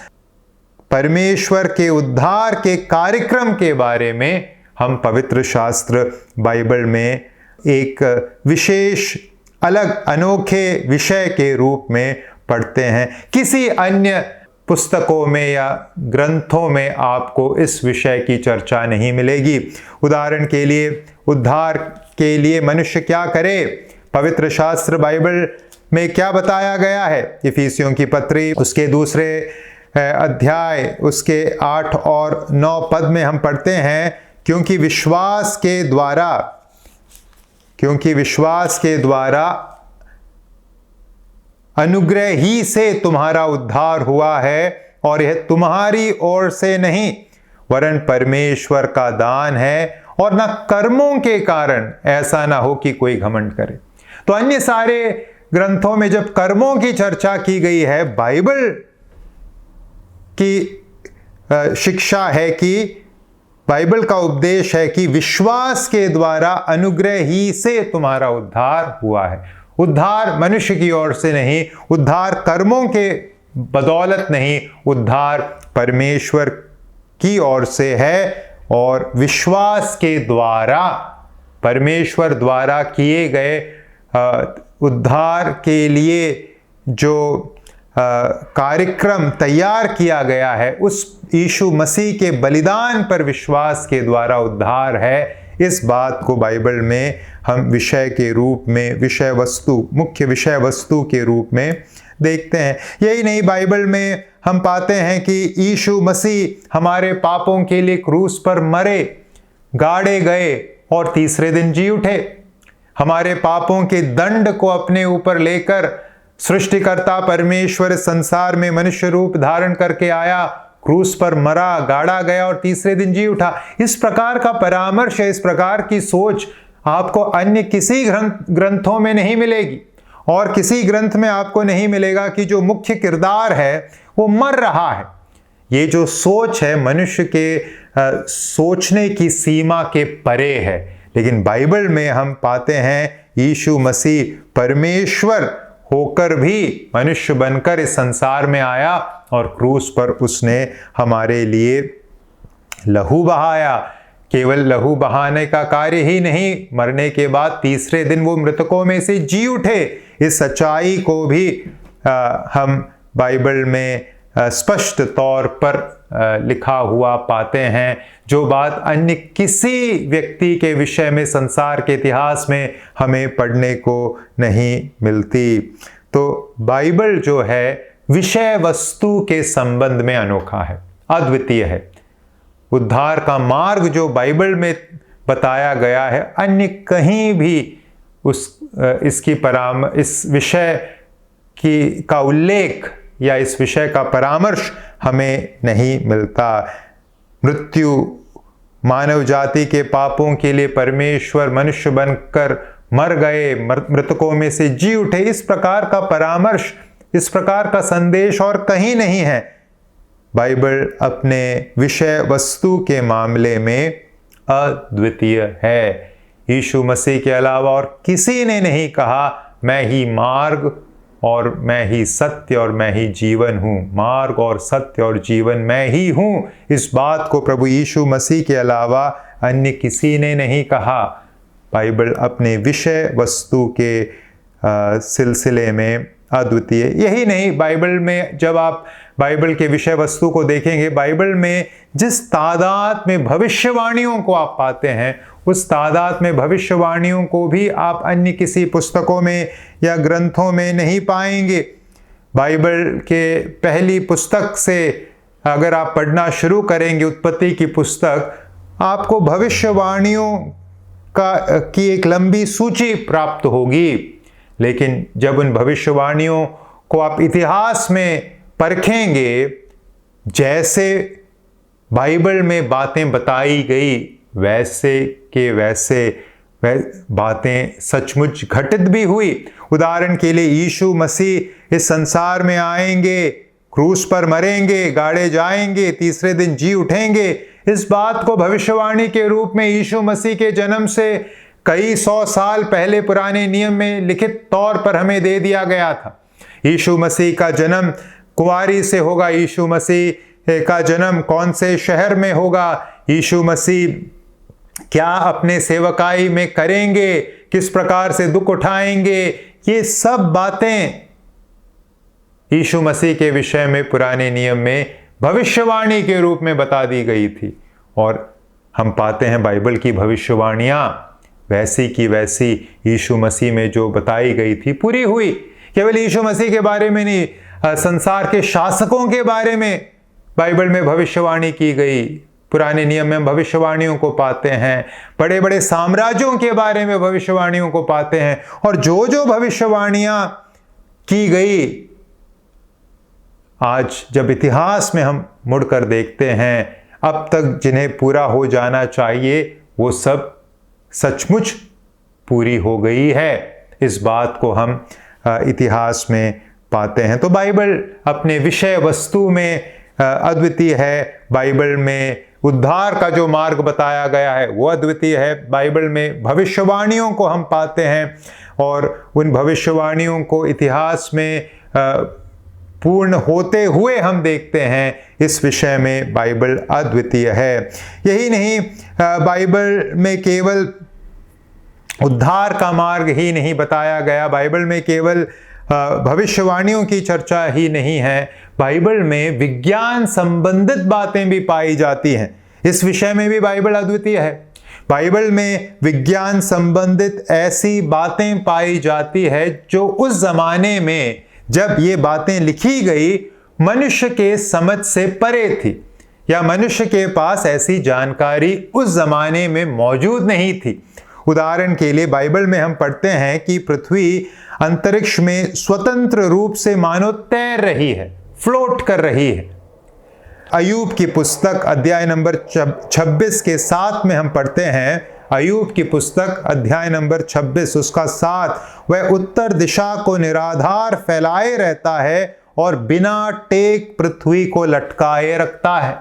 परमेश्वर के उद्धार के कार्यक्रम के बारे में हम पवित्र शास्त्र बाइबल में एक विशेष अलग अनोखे विषय के रूप में पढ़ते हैं। किसी अन्य पुस्तकों में या ग्रंथों में आपको इस विषय की चर्चा नहीं मिलेगी। उदाहरण के लिए उद्धार के लिए मनुष्य क्या करे, पवित्र शास्त्र बाइबल में क्या बताया गया है। इफिसियों की पत्री उसके दूसरे अध्याय उसके 8 और 9 पद में हम पढ़ते हैं, क्योंकि विश्वास के द्वारा अनुग्रह ही से तुम्हारा उद्धार हुआ है, और यह तुम्हारी ओर से नहीं वरन परमेश्वर का दान है, और न कर्मों के कारण, ऐसा ना हो कि कोई घमंड करे। तो अन्य सारे ग्रंथों में जब कर्मों की चर्चा की गई है, बाइबल की शिक्षा है कि बाइबल का उपदेश है कि विश्वास के द्वारा अनुग्रह ही से तुम्हारा उद्धार हुआ है। उद्धार मनुष्य की ओर से नहीं, उद्धार कर्मों के बदौलत नहीं, उद्धार परमेश्वर की ओर से है, और विश्वास के द्वारा परमेश्वर द्वारा किए गए उद्धार के लिए जो कार्यक्रम तैयार किया गया है, उस यीशु मसीह के बलिदान पर विश्वास के द्वारा उद्धार है। इस बात को बाइबल में हम विषय के रूप में, मुख्य विषय वस्तु के रूप में देखते हैं। यही नहीं, बाइबल में हम पाते हैं कि यीशु मसीह हमारे पापों के लिए क्रूस पर मरे, गाड़े गए और तीसरे दिन जी उठे। हमारे पापों के दंड को अपने ऊपर लेकर सृष्टिकर्ता परमेश्वर संसार में मनुष्य रूप धारण करके आया, क्रूस पर मरा, गाड़ा गया और तीसरे दिन जी उठा। इस प्रकार का परामर्श है, इस प्रकार की सोच आपको अन्य किसी ग्रंथों में नहीं मिलेगी, और किसी ग्रंथ में आपको नहीं मिलेगा कि जो मुख्य किरदार है वो मर रहा है। ये जो सोच है मनुष्य के सोचने की सीमा के परे है। लेकिन बाइबल में हम पाते हैं यीशु मसीह परमेश्वर होकर भी मनुष्य बनकर इस संसार में आया, और क्रूस पर उसने हमारे लिए लहू बहाया। केवल लहू बहाने का कार्य ही नहीं, मरने के बाद तीसरे दिन वो मृतकों में से जी उठे। इस सच्चाई को भी हम बाइबल में स्पष्ट तौर पर लिखा हुआ पाते हैं, जो बात अन्य किसी व्यक्ति के विषय में संसार के इतिहास में हमें पढ़ने को नहीं मिलती। तो बाइबल जो है विषय वस्तु के संबंध में अनोखा है, अद्वितीय है। उद्धार का मार्ग जो बाइबल में बताया गया है, अन्य कहीं भी इस विषय का उल्लेख या इस विषय का परामर्श हमें नहीं मिलता। मृत्यु, मानव जाति के पापों के लिए परमेश्वर मनुष्य बनकर मर गए, मृतकों में से जी उठे, इस प्रकार का परामर्श, इस प्रकार का संदेश और कहीं नहीं है। बाइबल अपने विषय वस्तु के मामले में अद्वितीय है। यीशु मसीह के अलावा और किसी ने नहीं कहा मैं ही मार्ग और मैं ही सत्य और मैं ही जीवन हूँ। मार्ग और सत्य और जीवन मैं ही हूँ। इस बात को प्रभु यीशु मसीह के अलावा अन्य किसी ने नहीं कहा। बाइबल अपने विषय वस्तु के सिलसिले में अद्वितीय। यही नहीं, बाइबल में जब आप बाइबल के विषय वस्तु को देखेंगे, बाइबल में जिस तादाद में भविष्यवाणियों को आप पाते हैं, उस तादाद में भविष्यवाणियों को भी आप अन्य किसी पुस्तकों में या ग्रंथों में नहीं पाएंगे। बाइबल के पहली पुस्तक से अगर आप पढ़ना शुरू करेंगे, उत्पत्ति की पुस्तक, आपको भविष्यवाणियों की एक लंबी सूची प्राप्त होगी। लेकिन जब उन भविष्यवाणियों को आप इतिहास में परखेंगे, जैसे बाइबल में बातें बताई गई वैसे के वैसे वह बातें सचमुच घटित भी हुई। उदाहरण के लिए यीशु मसीह इस संसार में आएंगे, क्रूस पर मरेंगे, गाड़े जाएंगे, तीसरे दिन जी उठेंगे। इस बात को भविष्यवाणी के रूप में यीशु मसीह के जन्म से कई 100 साल पहले पुराने नियम में लिखित तौर पर हमें दे दिया गया था। यीशु मसीह का जन्म कुंवारी से होगा, यीशु मसीह का जन्म कौन से शहर में होगा, यीशु मसीह क्या अपने सेवकाई में करेंगे, किस प्रकार से दुख उठाएंगे, ये सब बातें यीशु मसीह के विषय में पुराने नियम में भविष्यवाणी के रूप में बता दी गई थी। और हम पाते हैं बाइबल की भविष्यवाणियां वैसी की वैसी यीशु मसीह में जो बताई गई थी पूरी हुई। केवल यीशु मसीह के बारे में नहीं, संसार के शासकों के बारे में बाइबल में भविष्यवाणी की गई। पुराने नियम में भविष्यवाणियों को पाते हैं, बड़े बड़े साम्राज्यों के बारे में भविष्यवाणियों को पाते हैं। और जो जो भविष्यवाणियां की गई, आज जब इतिहास में हम मुड़कर देखते हैं, अब तक जिन्हें पूरा हो जाना चाहिए वो सब सचमुच पूरी हो गई है। इस बात को हम इतिहास में पाते हैं। तो बाइबल अपने विषय वस्तु में अद्वितीय है। बाइबल में उद्धार का जो मार्ग बताया गया है वो अद्वितीय है। बाइबल में भविष्यवाणियों को हम पाते हैं और उन भविष्यवाणियों को इतिहास में पूर्ण होते हुए हम देखते हैं। इस विषय में बाइबल अद्वितीय है। यही नहीं, बाइबल में केवल उद्धार का मार्ग ही नहीं बताया गया, बाइबल में केवल भविष्यवाणियों की चर्चा ही नहीं है, बाइबल में विज्ञान संबंधित बातें भी पाई जाती हैं। इस विषय में भी बाइबल अद्वितीय है। बाइबल में विज्ञान संबंधित ऐसी बातें पाई जाती है जो उस जमाने में जब ये बातें लिखी गई मनुष्य के समझ से परे थी, या मनुष्य के पास ऐसी जानकारी उस जमाने में मौजूद नहीं थी। उदाहरण के लिए बाइबल में हम पढ़ते हैं कि पृथ्वी अंतरिक्ष में स्वतंत्र रूप से मानो तैर रही है, फ्लोट कर रही है। अय्यूब की पुस्तक अध्याय नंबर 26 के 7 में हम पढ़ते हैं, अय्यूब की पुस्तक अध्याय नंबर 26 उसका 7, वह उत्तर दिशा को निराधार फैलाए रहता है और बिना टेक पृथ्वी को लटकाए रखता है।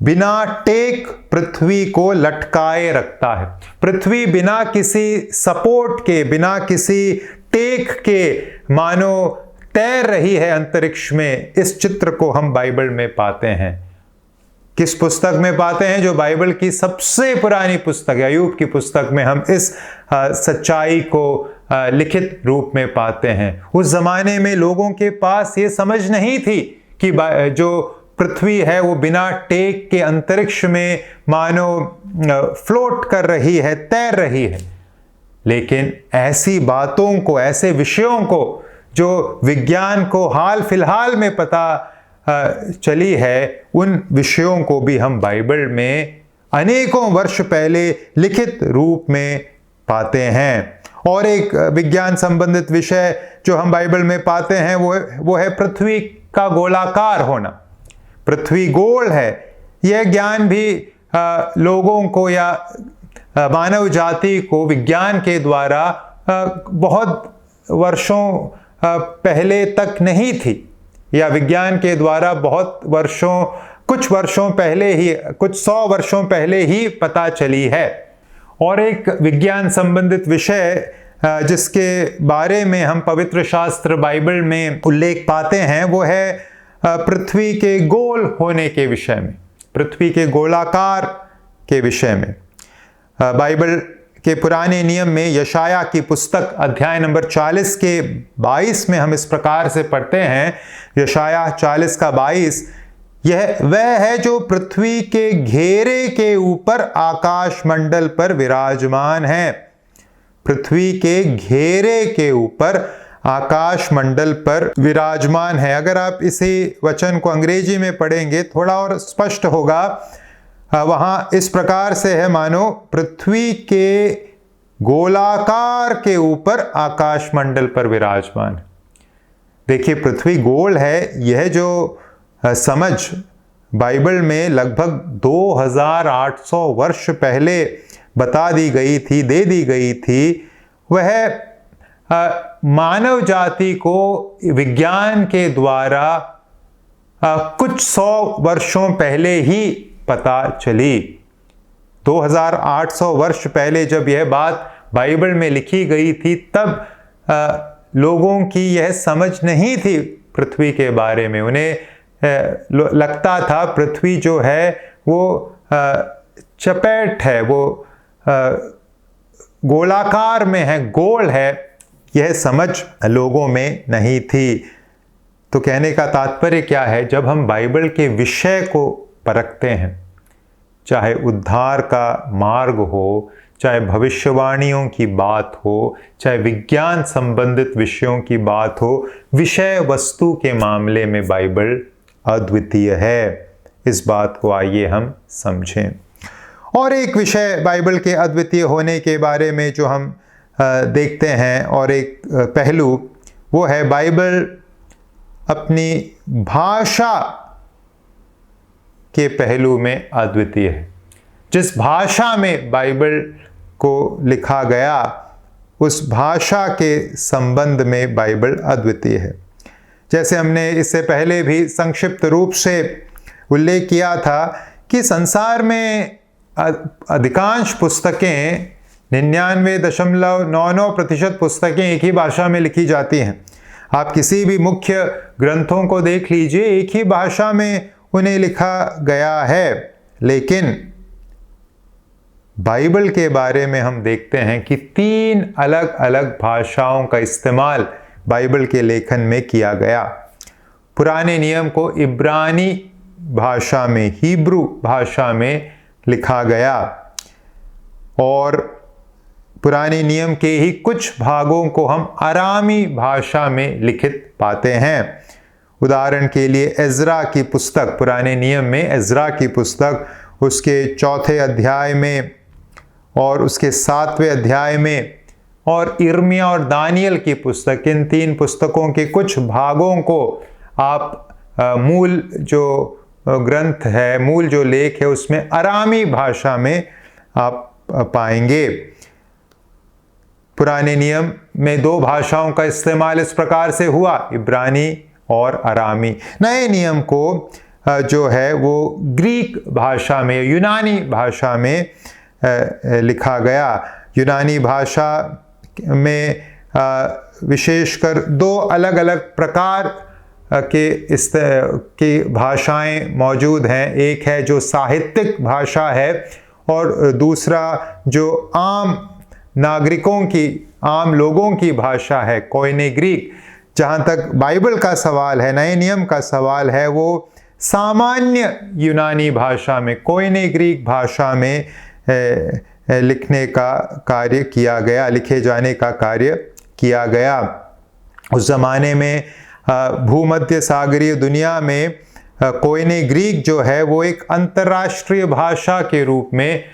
बिना टेक पृथ्वी को लटकाए रखता है। पृथ्वी बिना किसी सपोर्ट के, बिना किसी टेक के मानो तैर रही है अंतरिक्ष में। इस चित्र को हम बाइबल में पाते हैं। किस पुस्तक में पाते हैं? जो बाइबल की सबसे पुरानी पुस्तक है, अय्यूब की पुस्तक में हम इस सच्चाई को लिखित रूप में पाते हैं। उस जमाने में लोगों के पास ये समझ नहीं थी कि जो पृथ्वी है वो बिना टेक के अंतरिक्ष में मानो फ्लोट कर रही है, तैर रही है। लेकिन ऐसी बातों को, ऐसे विषयों को जो विज्ञान को हाल फिलहाल में पता चली है, उन विषयों को भी हम बाइबल में अनेकों वर्ष पहले लिखित रूप में पाते हैं। और एक विज्ञान संबंधित विषय जो हम बाइबल में पाते हैं वो है पृथ्वी का गोलाकार होना। पृथ्वी गोल है, यह ज्ञान भी लोगों को या मानव जाति को विज्ञान के द्वारा बहुत वर्षों पहले तक नहीं थी, या विज्ञान के द्वारा कुछ वर्षों पहले ही, कुछ 100 वर्षों पहले ही पता चली है। और एक विज्ञान संबंधित विषय जिसके बारे में हम पवित्र शास्त्र बाइबल में उल्लेख पाते हैं वो है पृथ्वी के गोल होने के विषय में, पृथ्वी के गोलाकार के विषय में। बाइबल के पुराने नियम में यशाया की पुस्तक अध्याय नंबर 40 के 22 में हम इस प्रकार से पढ़ते हैं, यशाया 40 का 22, यह वह है जो पृथ्वी के घेरे के ऊपर आकाश मंडल पर विराजमान है। पृथ्वी के घेरे के ऊपर आकाश मंडल पर विराजमान है। अगर आप इसी वचन को अंग्रेजी में पढ़ेंगे थोड़ा और स्पष्ट होगा। वहां इस प्रकार से है, मानो पृथ्वी के गोलाकार के ऊपर आकाश मंडल पर विराजमान। देखिए, पृथ्वी गोल है, यह जो समझ बाइबल में लगभग 2800 वर्ष पहले बता दी गई थी, दे दी गई थी, वह मानव जाति को विज्ञान के द्वारा कुछ 100 वर्षों पहले ही पता चली। 2800 वर्ष पहले जब यह बात बाइबल में लिखी गई थी, तब लोगों की यह समझ नहीं थी पृथ्वी के बारे में। उन्हें लगता था पृथ्वी जो है वो चपेट है, वो गोलाकार में है, गोल है, यह समझ लोगों में नहीं थी। तो कहने का तात्पर्य क्या है, जब हम बाइबल के विषय को परखते हैं, चाहे उद्धार का मार्ग हो, चाहे भविष्यवाणियों की बात हो, चाहे विज्ञान संबंधित विषयों की बात हो, विषय वस्तु के मामले में बाइबल अद्वितीय है। इस बात को आइए हम समझें। और एक विषय बाइबल के अद्वितीय होने के बारे में जो हम देखते हैं, और एक पहलू, वो है बाइबल अपनी भाषा के पहलू में अद्वितीय है। जिस भाषा में बाइबल को लिखा गया, उस भाषा के संबंध में बाइबल अद्वितीय है। जैसे हमने इससे पहले भी संक्षिप्त रूप से उल्लेख किया था कि संसार में अधिकांश पुस्तकें, 99.99% पुस्तकें एक ही भाषा में लिखी जाती हैं। आप किसी भी मुख्य ग्रंथों को देख लीजिए, एक ही भाषा में उन्हें लिखा गया है। लेकिन बाइबल के बारे में हम देखते हैं कि 3 अलग अलग भाषाओं का इस्तेमाल बाइबल के लेखन में किया गया। पुराने नियम को इब्रानी भाषा में, हिब्रू भाषा में लिखा गया, और पुराने नियम के ही कुछ भागों को हम अरामी भाषा में लिखित पाते हैं। उदाहरण के लिए एज़रा की पुस्तक, पुराने नियम में एज़रा की पुस्तक, उसके 4थे अध्याय में और उसके 7वें अध्याय में, और इर्मिया और दानियल की पुस्तक, इन 3 पुस्तकों के कुछ भागों को आप मूल जो ग्रंथ है, मूल जो लेख है, उसमें अरामी भाषा में आप पाएंगे। पुराने नियम में 2 भाषाओं का इस्तेमाल इस प्रकार से हुआ, इब्रानी और अरामी। नए नियम को जो है वो ग्रीक भाषा में, यूनानी भाषा में लिखा गया। यूनानी भाषा में विशेषकर 2 अलग अलग प्रकार के भाषाएं मौजूद हैं। एक है जो साहित्यिक भाषा है, और दूसरा जो आम नागरिकों की, आम लोगों की भाषा है, कोयने ग्रीक। जहाँ तक बाइबल का सवाल है, नए नियम का सवाल है, वो सामान्य यूनानी भाषा में, कोयने ग्रीक भाषा में लिखने का कार्य किया गया, लिखे जाने का कार्य किया गया। उस ज़माने में भूमध्य सागरीय दुनिया में कोयने ग्रीक जो है वो एक अंतर्राष्ट्रीय भाषा के रूप में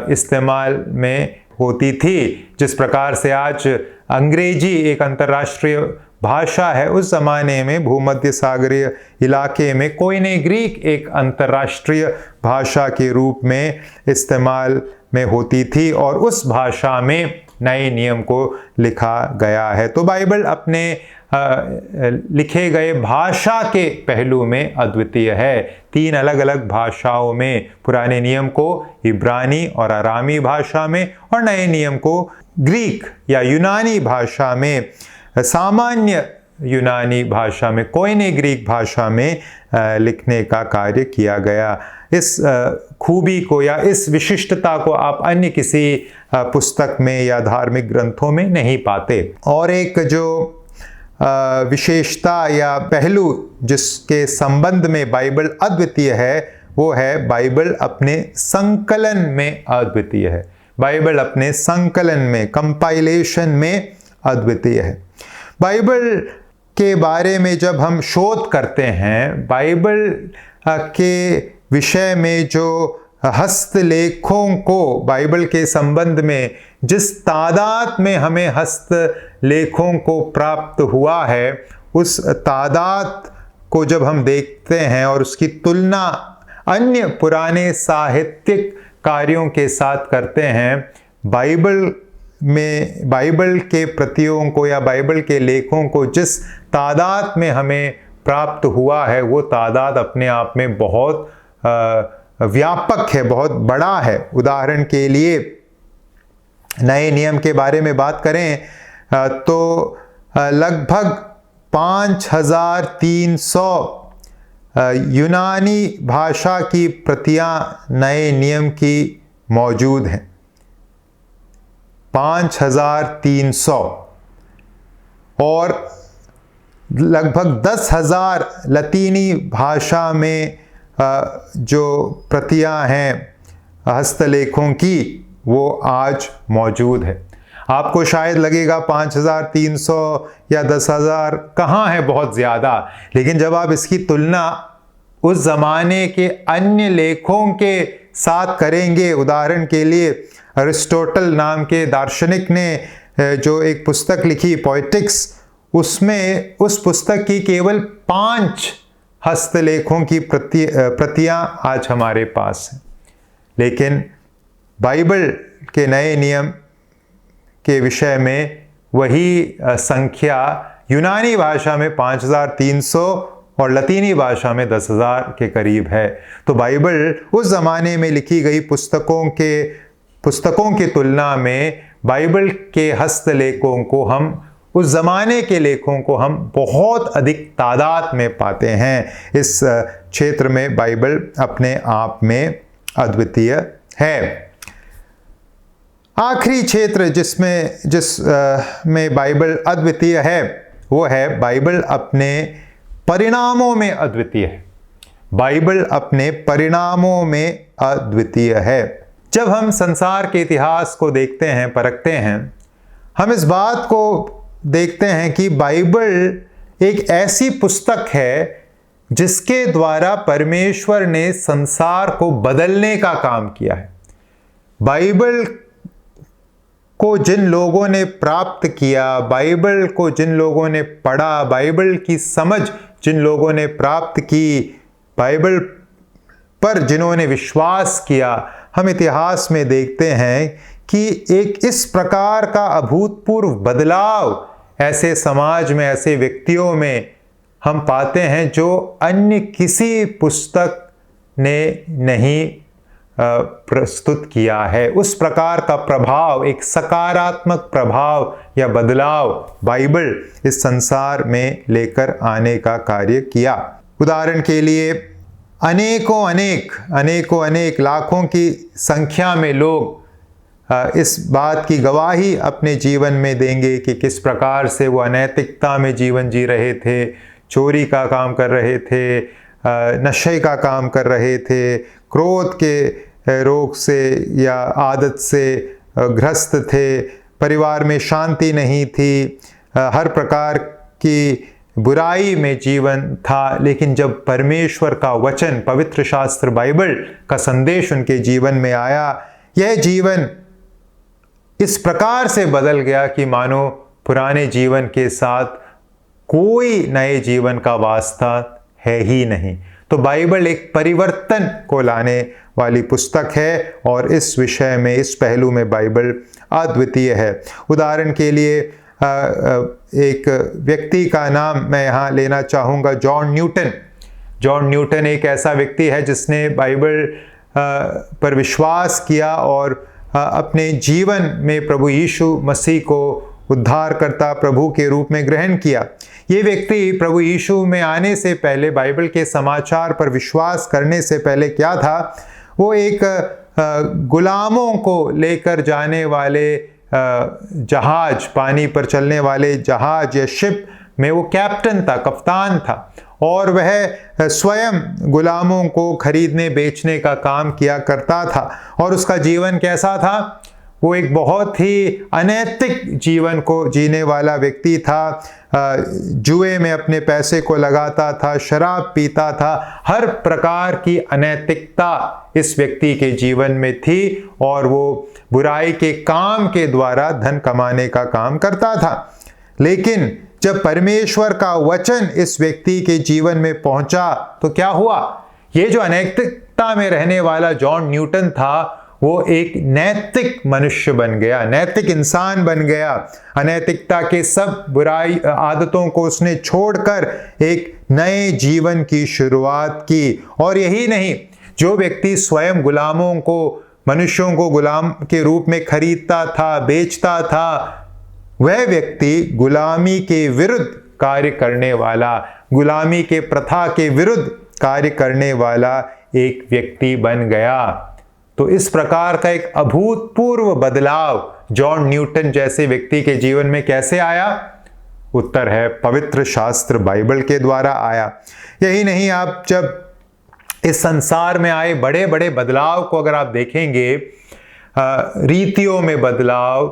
इस्तेमाल में होती थी। जिस प्रकार से आज अंग्रेजी एक अंतर्राष्ट्रीय भाषा है, उस ज़माने में भूमध्य सागरीय इलाके में कोयने ग्रीक एक अंतर्राष्ट्रीय भाषा के रूप में इस्तेमाल में होती थी, और उस भाषा में नए नियम को लिखा गया है। तो बाइबल अपने लिखे गए भाषा के पहलू में अद्वितीय है। 3 अलग अलग भाषाओं में, पुराने नियम को इब्रानी और अरामी भाषा में, और नए नियम को ग्रीक या यूनानी भाषा में, सामान्य यूनानी भाषा में, कोयने ग्रीक भाषा में लिखने का कार्य किया गया। इस खूबी को या इस विशिष्टता को आप अन्य किसी पुस्तक में या धार्मिक ग्रंथों में नहीं पाते। और एक जो विशेषता या पहलू जिसके संबंध में बाइबल अद्वितीय है, वो है बाइबल अपने संकलन में अद्वितीय है। बाइबल अपने संकलन में, कंपाइलेशन में अद्वितीय है। बाइबल के बारे में जब हम शोध करते हैं, बाइबल के विषय में जो हस्तलेखों को, बाइबल के संबंध में जिस तादाद में हमें हस्तलेखों को प्राप्त हुआ है, उस तादाद को जब हम देखते हैं और उसकी तुलना अन्य पुराने साहित्यिक कार्यों के साथ करते हैं, बाइबल के प्रतियों को या बाइबल के लेखों को जिस तादाद में हमें प्राप्त हुआ है, वो तादाद अपने आप में बहुत व्यापक है, बहुत बड़ा है। उदाहरण के लिए नए नियम के बारे में बात करें तो लगभग 5300 यूनानी भाषा की प्रतियां नए नियम की मौजूद हैं। 5300 और लगभग 10,000 लतीनी भाषा में जो प्रतियां हैं हस्तलेखों की, वो आज मौजूद है। आपको शायद लगेगा 5300 या 10,000 कहाँ है, बहुत ज़्यादा, लेकिन जब आप इसकी तुलना उस ज़माने के अन्य लेखों के साथ करेंगे, उदाहरण के लिए अरिस्टोटल नाम के दार्शनिक ने जो एक पुस्तक लिखी पोएटिक्स, उसमें उस पुस्तक की केवल 5 हस्तलेखों की प्रतियां आज हमारे पास हैं। लेकिन बाइबल के नए नियम के विषय में वही संख्या यूनानी भाषा में 5300 और लतीनी भाषा में 10,000 के करीब है। तो बाइबल उस ज़माने में लिखी गई पुस्तकों की तुलना में बाइबल के हस्तलेखों को हम, उस ज़माने के लेखों को हम बहुत अधिक तादाद में पाते हैं। इस क्षेत्र में बाइबल अपने आप में अद्वितीय है। आखिरी क्षेत्र जिसमें बाइबल अद्वितीय है, वो है बाइबल अपने परिणामों में अद्वितीय है। बाइबल अपने परिणामों में अद्वितीय है। जब हम संसार के इतिहास को देखते हैं, परखते हैं, हम इस बात को देखते हैं कि बाइबल एक ऐसी पुस्तक है जिसके द्वारा परमेश्वर ने संसार को बदलने का काम किया है। बाइबल को जिन लोगों ने प्राप्त किया, बाइबल को जिन लोगों ने पढ़ा, बाइबल की समझ जिन लोगों ने प्राप्त की, बाइबल पर जिन्होंने विश्वास किया, हम इतिहास में देखते हैं कि एक इस प्रकार का अभूतपूर्व बदलाव ऐसे समाज में, ऐसे व्यक्तियों में हम पाते हैं जो अन्य किसी पुस्तक ने नहीं प्रस्तुत किया है। उस प्रकार का प्रभाव, एक सकारात्मक प्रभाव या बदलाव बाइबल इस संसार में लेकर आने का कार्य किया। उदाहरण के लिए अनेकों अनेक लाखों की संख्या में लोग इस बात की गवाही अपने जीवन में देंगे कि किस प्रकार से वो अनैतिकता में जीवन जी रहे थे, चोरी का काम कर रहे थे, नशे का काम कर रहे थे, क्रोध के रोग से या आदत से ग्रस्त थे, परिवार में शांति नहीं थी, हर प्रकार की बुराई में जीवन था। लेकिन जब परमेश्वर का वचन, पवित्र शास्त्र बाइबल का संदेश उनके जीवन में आया, यह जीवन इस प्रकार से बदल गया कि मानो पुराने जीवन के साथ कोई नए जीवन का वास्ता है ही नहीं। तो बाइबल एक परिवर्तन को लाने वाली पुस्तक है और इस विषय में, इस पहलू में बाइबल अद्वितीय है। उदाहरण के लिए एक व्यक्ति का नाम मैं यहाँ लेना चाहूँगा, जॉन न्यूटन। जॉन न्यूटन एक ऐसा व्यक्ति है जिसने बाइबल पर विश्वास किया और अपने जीवन में प्रभु यीशु मसीह को उद्धारकर्ता प्रभु के रूप में ग्रहण किया। ये व्यक्ति प्रभु यीशु में आने से पहले, बाइबल के समाचार पर विश्वास करने से पहले क्या था, वो एक गुलामों को लेकर जाने वाले जहाज, पानी पर चलने वाले जहाज या शिप में वो कैप्टन था, कप्तान था, और वह स्वयं गुलामों को खरीदने बेचने का काम किया करता था। और उसका जीवन कैसा था? वो एक बहुत ही अनैतिक जीवन को जीने वाला व्यक्ति था। जुए में अपने पैसे को लगाता था, शराब पीता था, हर प्रकार की अनैतिकता इस व्यक्ति के जीवन में थी और वो बुराई के काम के द्वारा धन कमाने का काम करता था। लेकिन जब परमेश्वर का वचन इस व्यक्ति के जीवन में पहुंचा तो क्या हुआ? ये जो अनैतिकता में रहने वाला जॉन न्यूटन था, वो एक नैतिक मनुष्य बन गया, नैतिक इंसान बन गया। अनैतिकता के सब बुराई आदतों को उसने छोड़कर एक नए जीवन की शुरुआत की। और यही नहीं, जो व्यक्ति स्वयं गुलामों को, मनुष्यों को गुलाम के रूप में खरीदता था, बेचता था, वह व्यक्ति गुलामी के विरुद्ध कार्य करने वाला, गुलामी के प्रथा के विरुद्ध कार्य करने वाला एक व्यक्ति बन गया। तो इस प्रकार का एक अभूतपूर्व बदलाव जॉन न्यूटन जैसे व्यक्ति के जीवन में कैसे आया? उत्तर है पवित्र शास्त्र बाइबल के द्वारा आया। यही नहीं, आप जब इस संसार में आए बड़े बड़े बदलाव को अगर आप देखेंगे, रीतियों में बदलाव,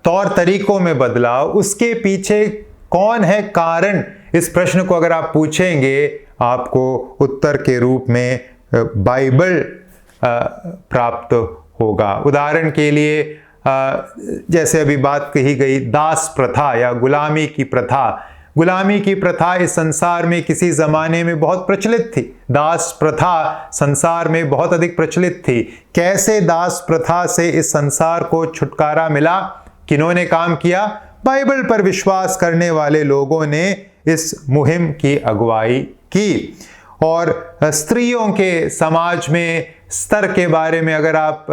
तौर तरीकों में बदलाव, उसके पीछे कौन है कारण, इस प्रश्न को अगर आप पूछेंगे, आपको उत्तर के रूप में बाइबल प्राप्त होगा। उदाहरण के लिए जैसे अभी बात कही गई दास प्रथा या गुलामी की प्रथा। गुलामी की प्रथा इस संसार में किसी ज़माने में बहुत प्रचलित थी। दास प्रथा संसार में बहुत अधिक प्रचलित थी। कैसे दास प्रथा से इस संसार को छुटकारा मिला? किन्होंने काम किया? बाइबल पर विश्वास करने वाले लोगों ने इस मुहिम की अगुवाई की। और स्त्रियों के समाज में स्तर के बारे में अगर आप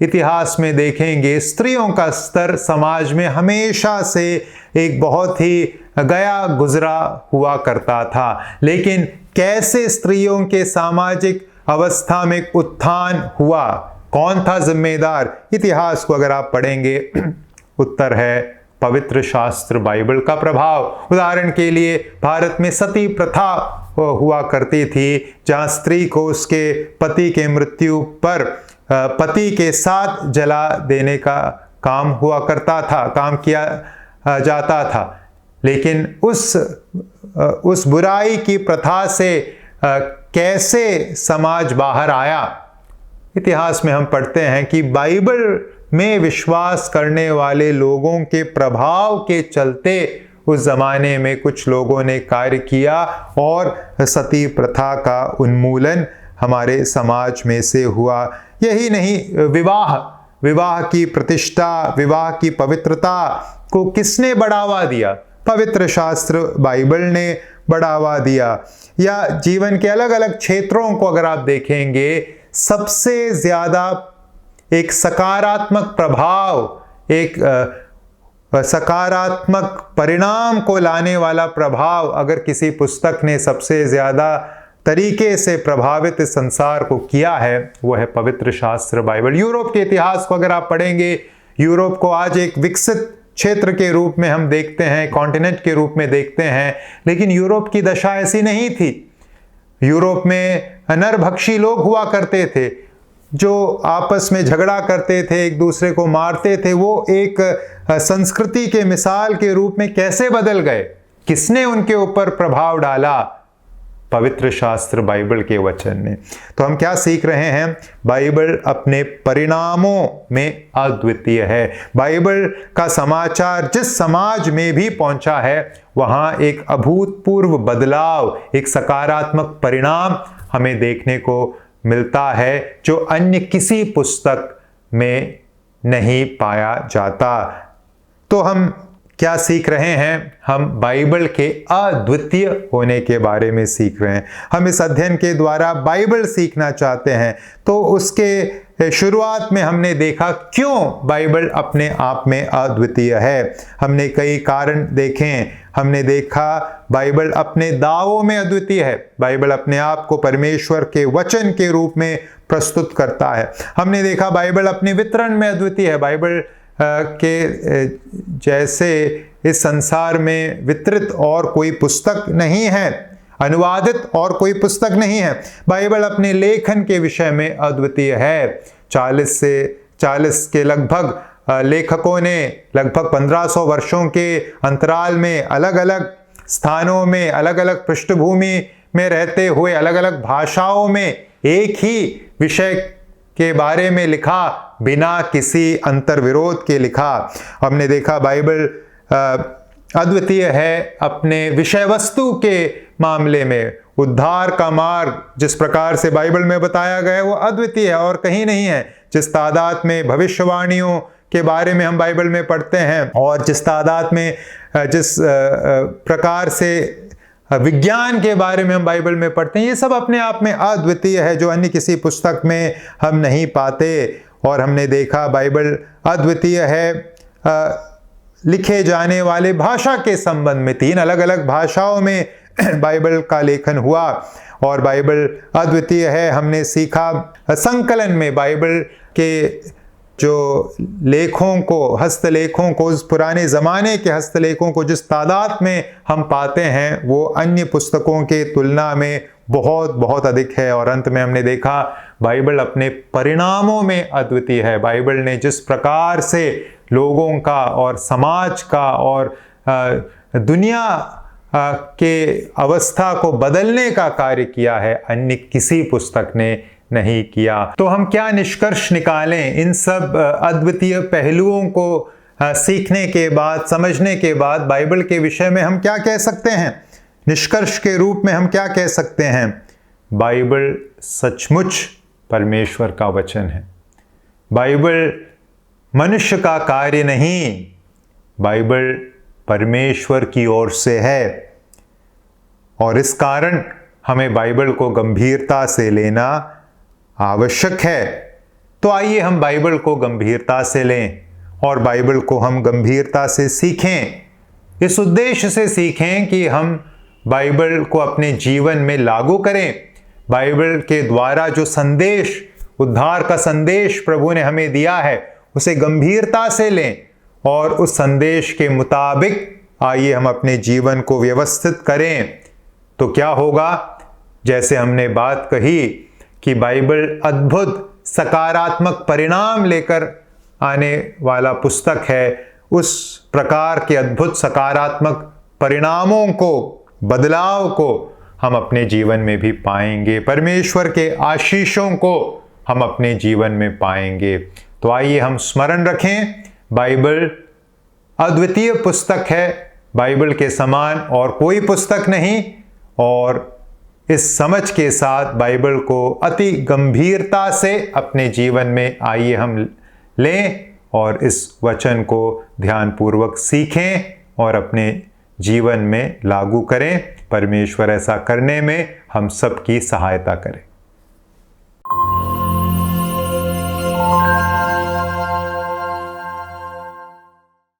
इतिहास में देखेंगे, स्त्रियों का स्तर समाज में हमेशा से एक बहुत ही गया गुजरा हुआ करता था। लेकिन कैसे स्त्रियों के सामाजिक अवस्था में उत्थान हुआ, कौन था जिम्मेदार? इतिहास को अगर आप पढ़ेंगे, उत्तर है पवित्र शास्त्र बाइबल का प्रभाव। उदाहरण के लिए भारत में सती प्रथा हुआ करती थी, जहां स्त्री को उसके पति के मृत्यु पर पति के साथ जला देने का काम हुआ करता था, काम किया जाता था। लेकिन उस बुराई की प्रथा से कैसे समाज बाहर आया? इतिहास में हम पढ़ते हैं कि बाइबल में विश्वास करने वाले लोगों के प्रभाव के चलते उस जमाने में कुछ लोगों ने कार्य किया और सती प्रथा का उन्मूलन हमारे समाज में से हुआ। यही नहीं, विवाह की प्रतिष्ठा, विवाह की पवित्रता को किसने बढ़ावा दिया? पवित्र शास्त्र बाइबल ने बढ़ावा दिया। या जीवन के अलग अलग क्षेत्रों को अगर आप देखेंगे, सबसे ज्यादा एक सकारात्मक प्रभाव, एक सकारात्मक परिणाम को लाने वाला प्रभाव अगर किसी पुस्तक ने सबसे ज़्यादा तरीके से प्रभावित इस संसार को किया है, वो है पवित्र शास्त्र बाइबल। यूरोप के इतिहास को अगर आप पढ़ेंगे, यूरोप को आज एक विकसित क्षेत्र के रूप में हम देखते हैं, कॉन्टिनेंट के रूप में देखते हैं, लेकिन यूरोप की दशा ऐसी नहीं थी। यूरोप में नरभक्षी लोग हुआ करते थे, जो आपस में झगड़ा करते थे, एक दूसरे को मारते थे। वो एक संस्कृति के मिसाल के रूप में कैसे बदल गए? किसने उनके ऊपर प्रभाव डाला? पवित्र शास्त्र बाइबल के वचन ने। तो हम क्या सीख रहे हैं? बाइबल अपने परिणामों में अद्वितीय है। बाइबल का समाचार जिस समाज में भी पहुंचा है, वहां एक अभूतपूर्व बदलाव, एक सकारात्मक परिणाम हमें देखने को मिलता है, जो अन्य किसी पुस्तक में नहीं पाया जाता। तो हम क्या सीख रहे हैं? हम बाइबल के अद्वितीय होने के बारे में सीख रहे हैं। हम इस अध्ययन के द्वारा बाइबल सीखना चाहते हैं। तो उसके शुरुआत में हमने देखा क्यों बाइबल अपने आप में अद्वितीय है। हमने कई कारण देखे। हमने देखा बाइबल अपने दावों में अद्वितीय है। बाइबल अपने आप को परमेश्वर के वचन के रूप में प्रस्तुत करता है। हमने देखा बाइबल अपने वितरण में अद्वितीय है। बाइबल के जैसे इस संसार में वितरित और कोई पुस्तक नहीं है, अनुवादित और कोई पुस्तक नहीं है। बाइबल अपने लेखन के विषय में अद्वितीय है। 40 के लगभग लेखकों ने लगभग 1500 वर्षों के अंतराल में अलग अलग स्थानों में, अलग अलग पृष्ठभूमि में रहते हुए, अलग अलग भाषाओं में एक ही विषय के बारे में लिखा, बिना किसी अंतर्विरोध के लिखा। हमने देखा बाइबल अद्वितीय है अपने विषय वस्तु के मामले में। उद्धार का मार्ग जिस प्रकार से बाइबल में बताया गया है, वो अद्वितीय है और कहीं नहीं है। जिस तादाद में भविष्यवाणियों के बारे में हम बाइबल में पढ़ते हैं और जिस तादाद में जिस प्रकार से विज्ञान के बारे में हम बाइबल में पढ़ते हैं, ये सब अपने आप में अद्वितीय है, जो अन्य किसी पुस्तक में हम नहीं पाते। और हमने देखा बाइबल अद्वितीय है लिखे जाने वाले भाषा के संबंध में। 3 अलग अलग भाषाओं में बाइबल का लेखन हुआ और बाइबल अद्वितीय है। हमने सीखा संकलन में बाइबल के जो लेखों को, हस्तलेखों को, उस पुराने ज़माने के हस्तलेखों को जिस तादाद में हम पाते हैं वो अन्य पुस्तकों के तुलना में बहुत बहुत अधिक है। और अंत में हमने देखा बाइबल अपने परिणामों में अद्वितीय है। बाइबल ने जिस प्रकार से लोगों का और समाज का और दुनिया के अवस्था को बदलने का कार्य किया है, अन्य किसी पुस्तक ने नहीं किया। तो हम क्या निष्कर्ष निकालें इन सब अद्वितीय पहलुओं को सीखने के बाद, समझने के बाद बाइबल के विषय में हम क्या कह सकते हैं? निष्कर्ष के रूप में हम क्या कह सकते हैं? बाइबल सचमुच परमेश्वर का वचन है। बाइबल मनुष्य का कार्य नहीं, बाइबल परमेश्वर की ओर से है और इस कारण हमें बाइबल को गंभीरता से लेना आवश्यक है। तो आइए हम बाइबल को गंभीरता से लें और बाइबल को हम गंभीरता से सीखें। इस उद्देश्य से सीखें कि हम बाइबल को अपने जीवन में लागू करें। बाइबल के द्वारा जो संदेश, उद्धार का संदेश प्रभु ने हमें दिया है, उसे गंभीरता से लें और उस संदेश के मुताबिक आइए हम अपने जीवन को व्यवस्थित करें। तो क्या होगा? जैसे हमने बात कही कि बाइबल अद्भुत सकारात्मक परिणाम लेकर आने वाला पुस्तक है, उस प्रकार के अद्भुत सकारात्मक परिणामों को, बदलाव को हम अपने जीवन में भी पाएंगे। परमेश्वर के आशीषों को हम अपने जीवन में पाएंगे। तो आइए हम स्मरण रखें, बाइबल अद्वितीय पुस्तक है, बाइबल के समान और कोई पुस्तक नहीं। और इस समझ के साथ बाइबल को अति गंभीरता से अपने जीवन में आइए हम लें और इस वचन को ध्यानपूर्वक सीखें और अपने जीवन में लागू करें। परमेश्वर ऐसा करने में हम सबकी सहायता करें।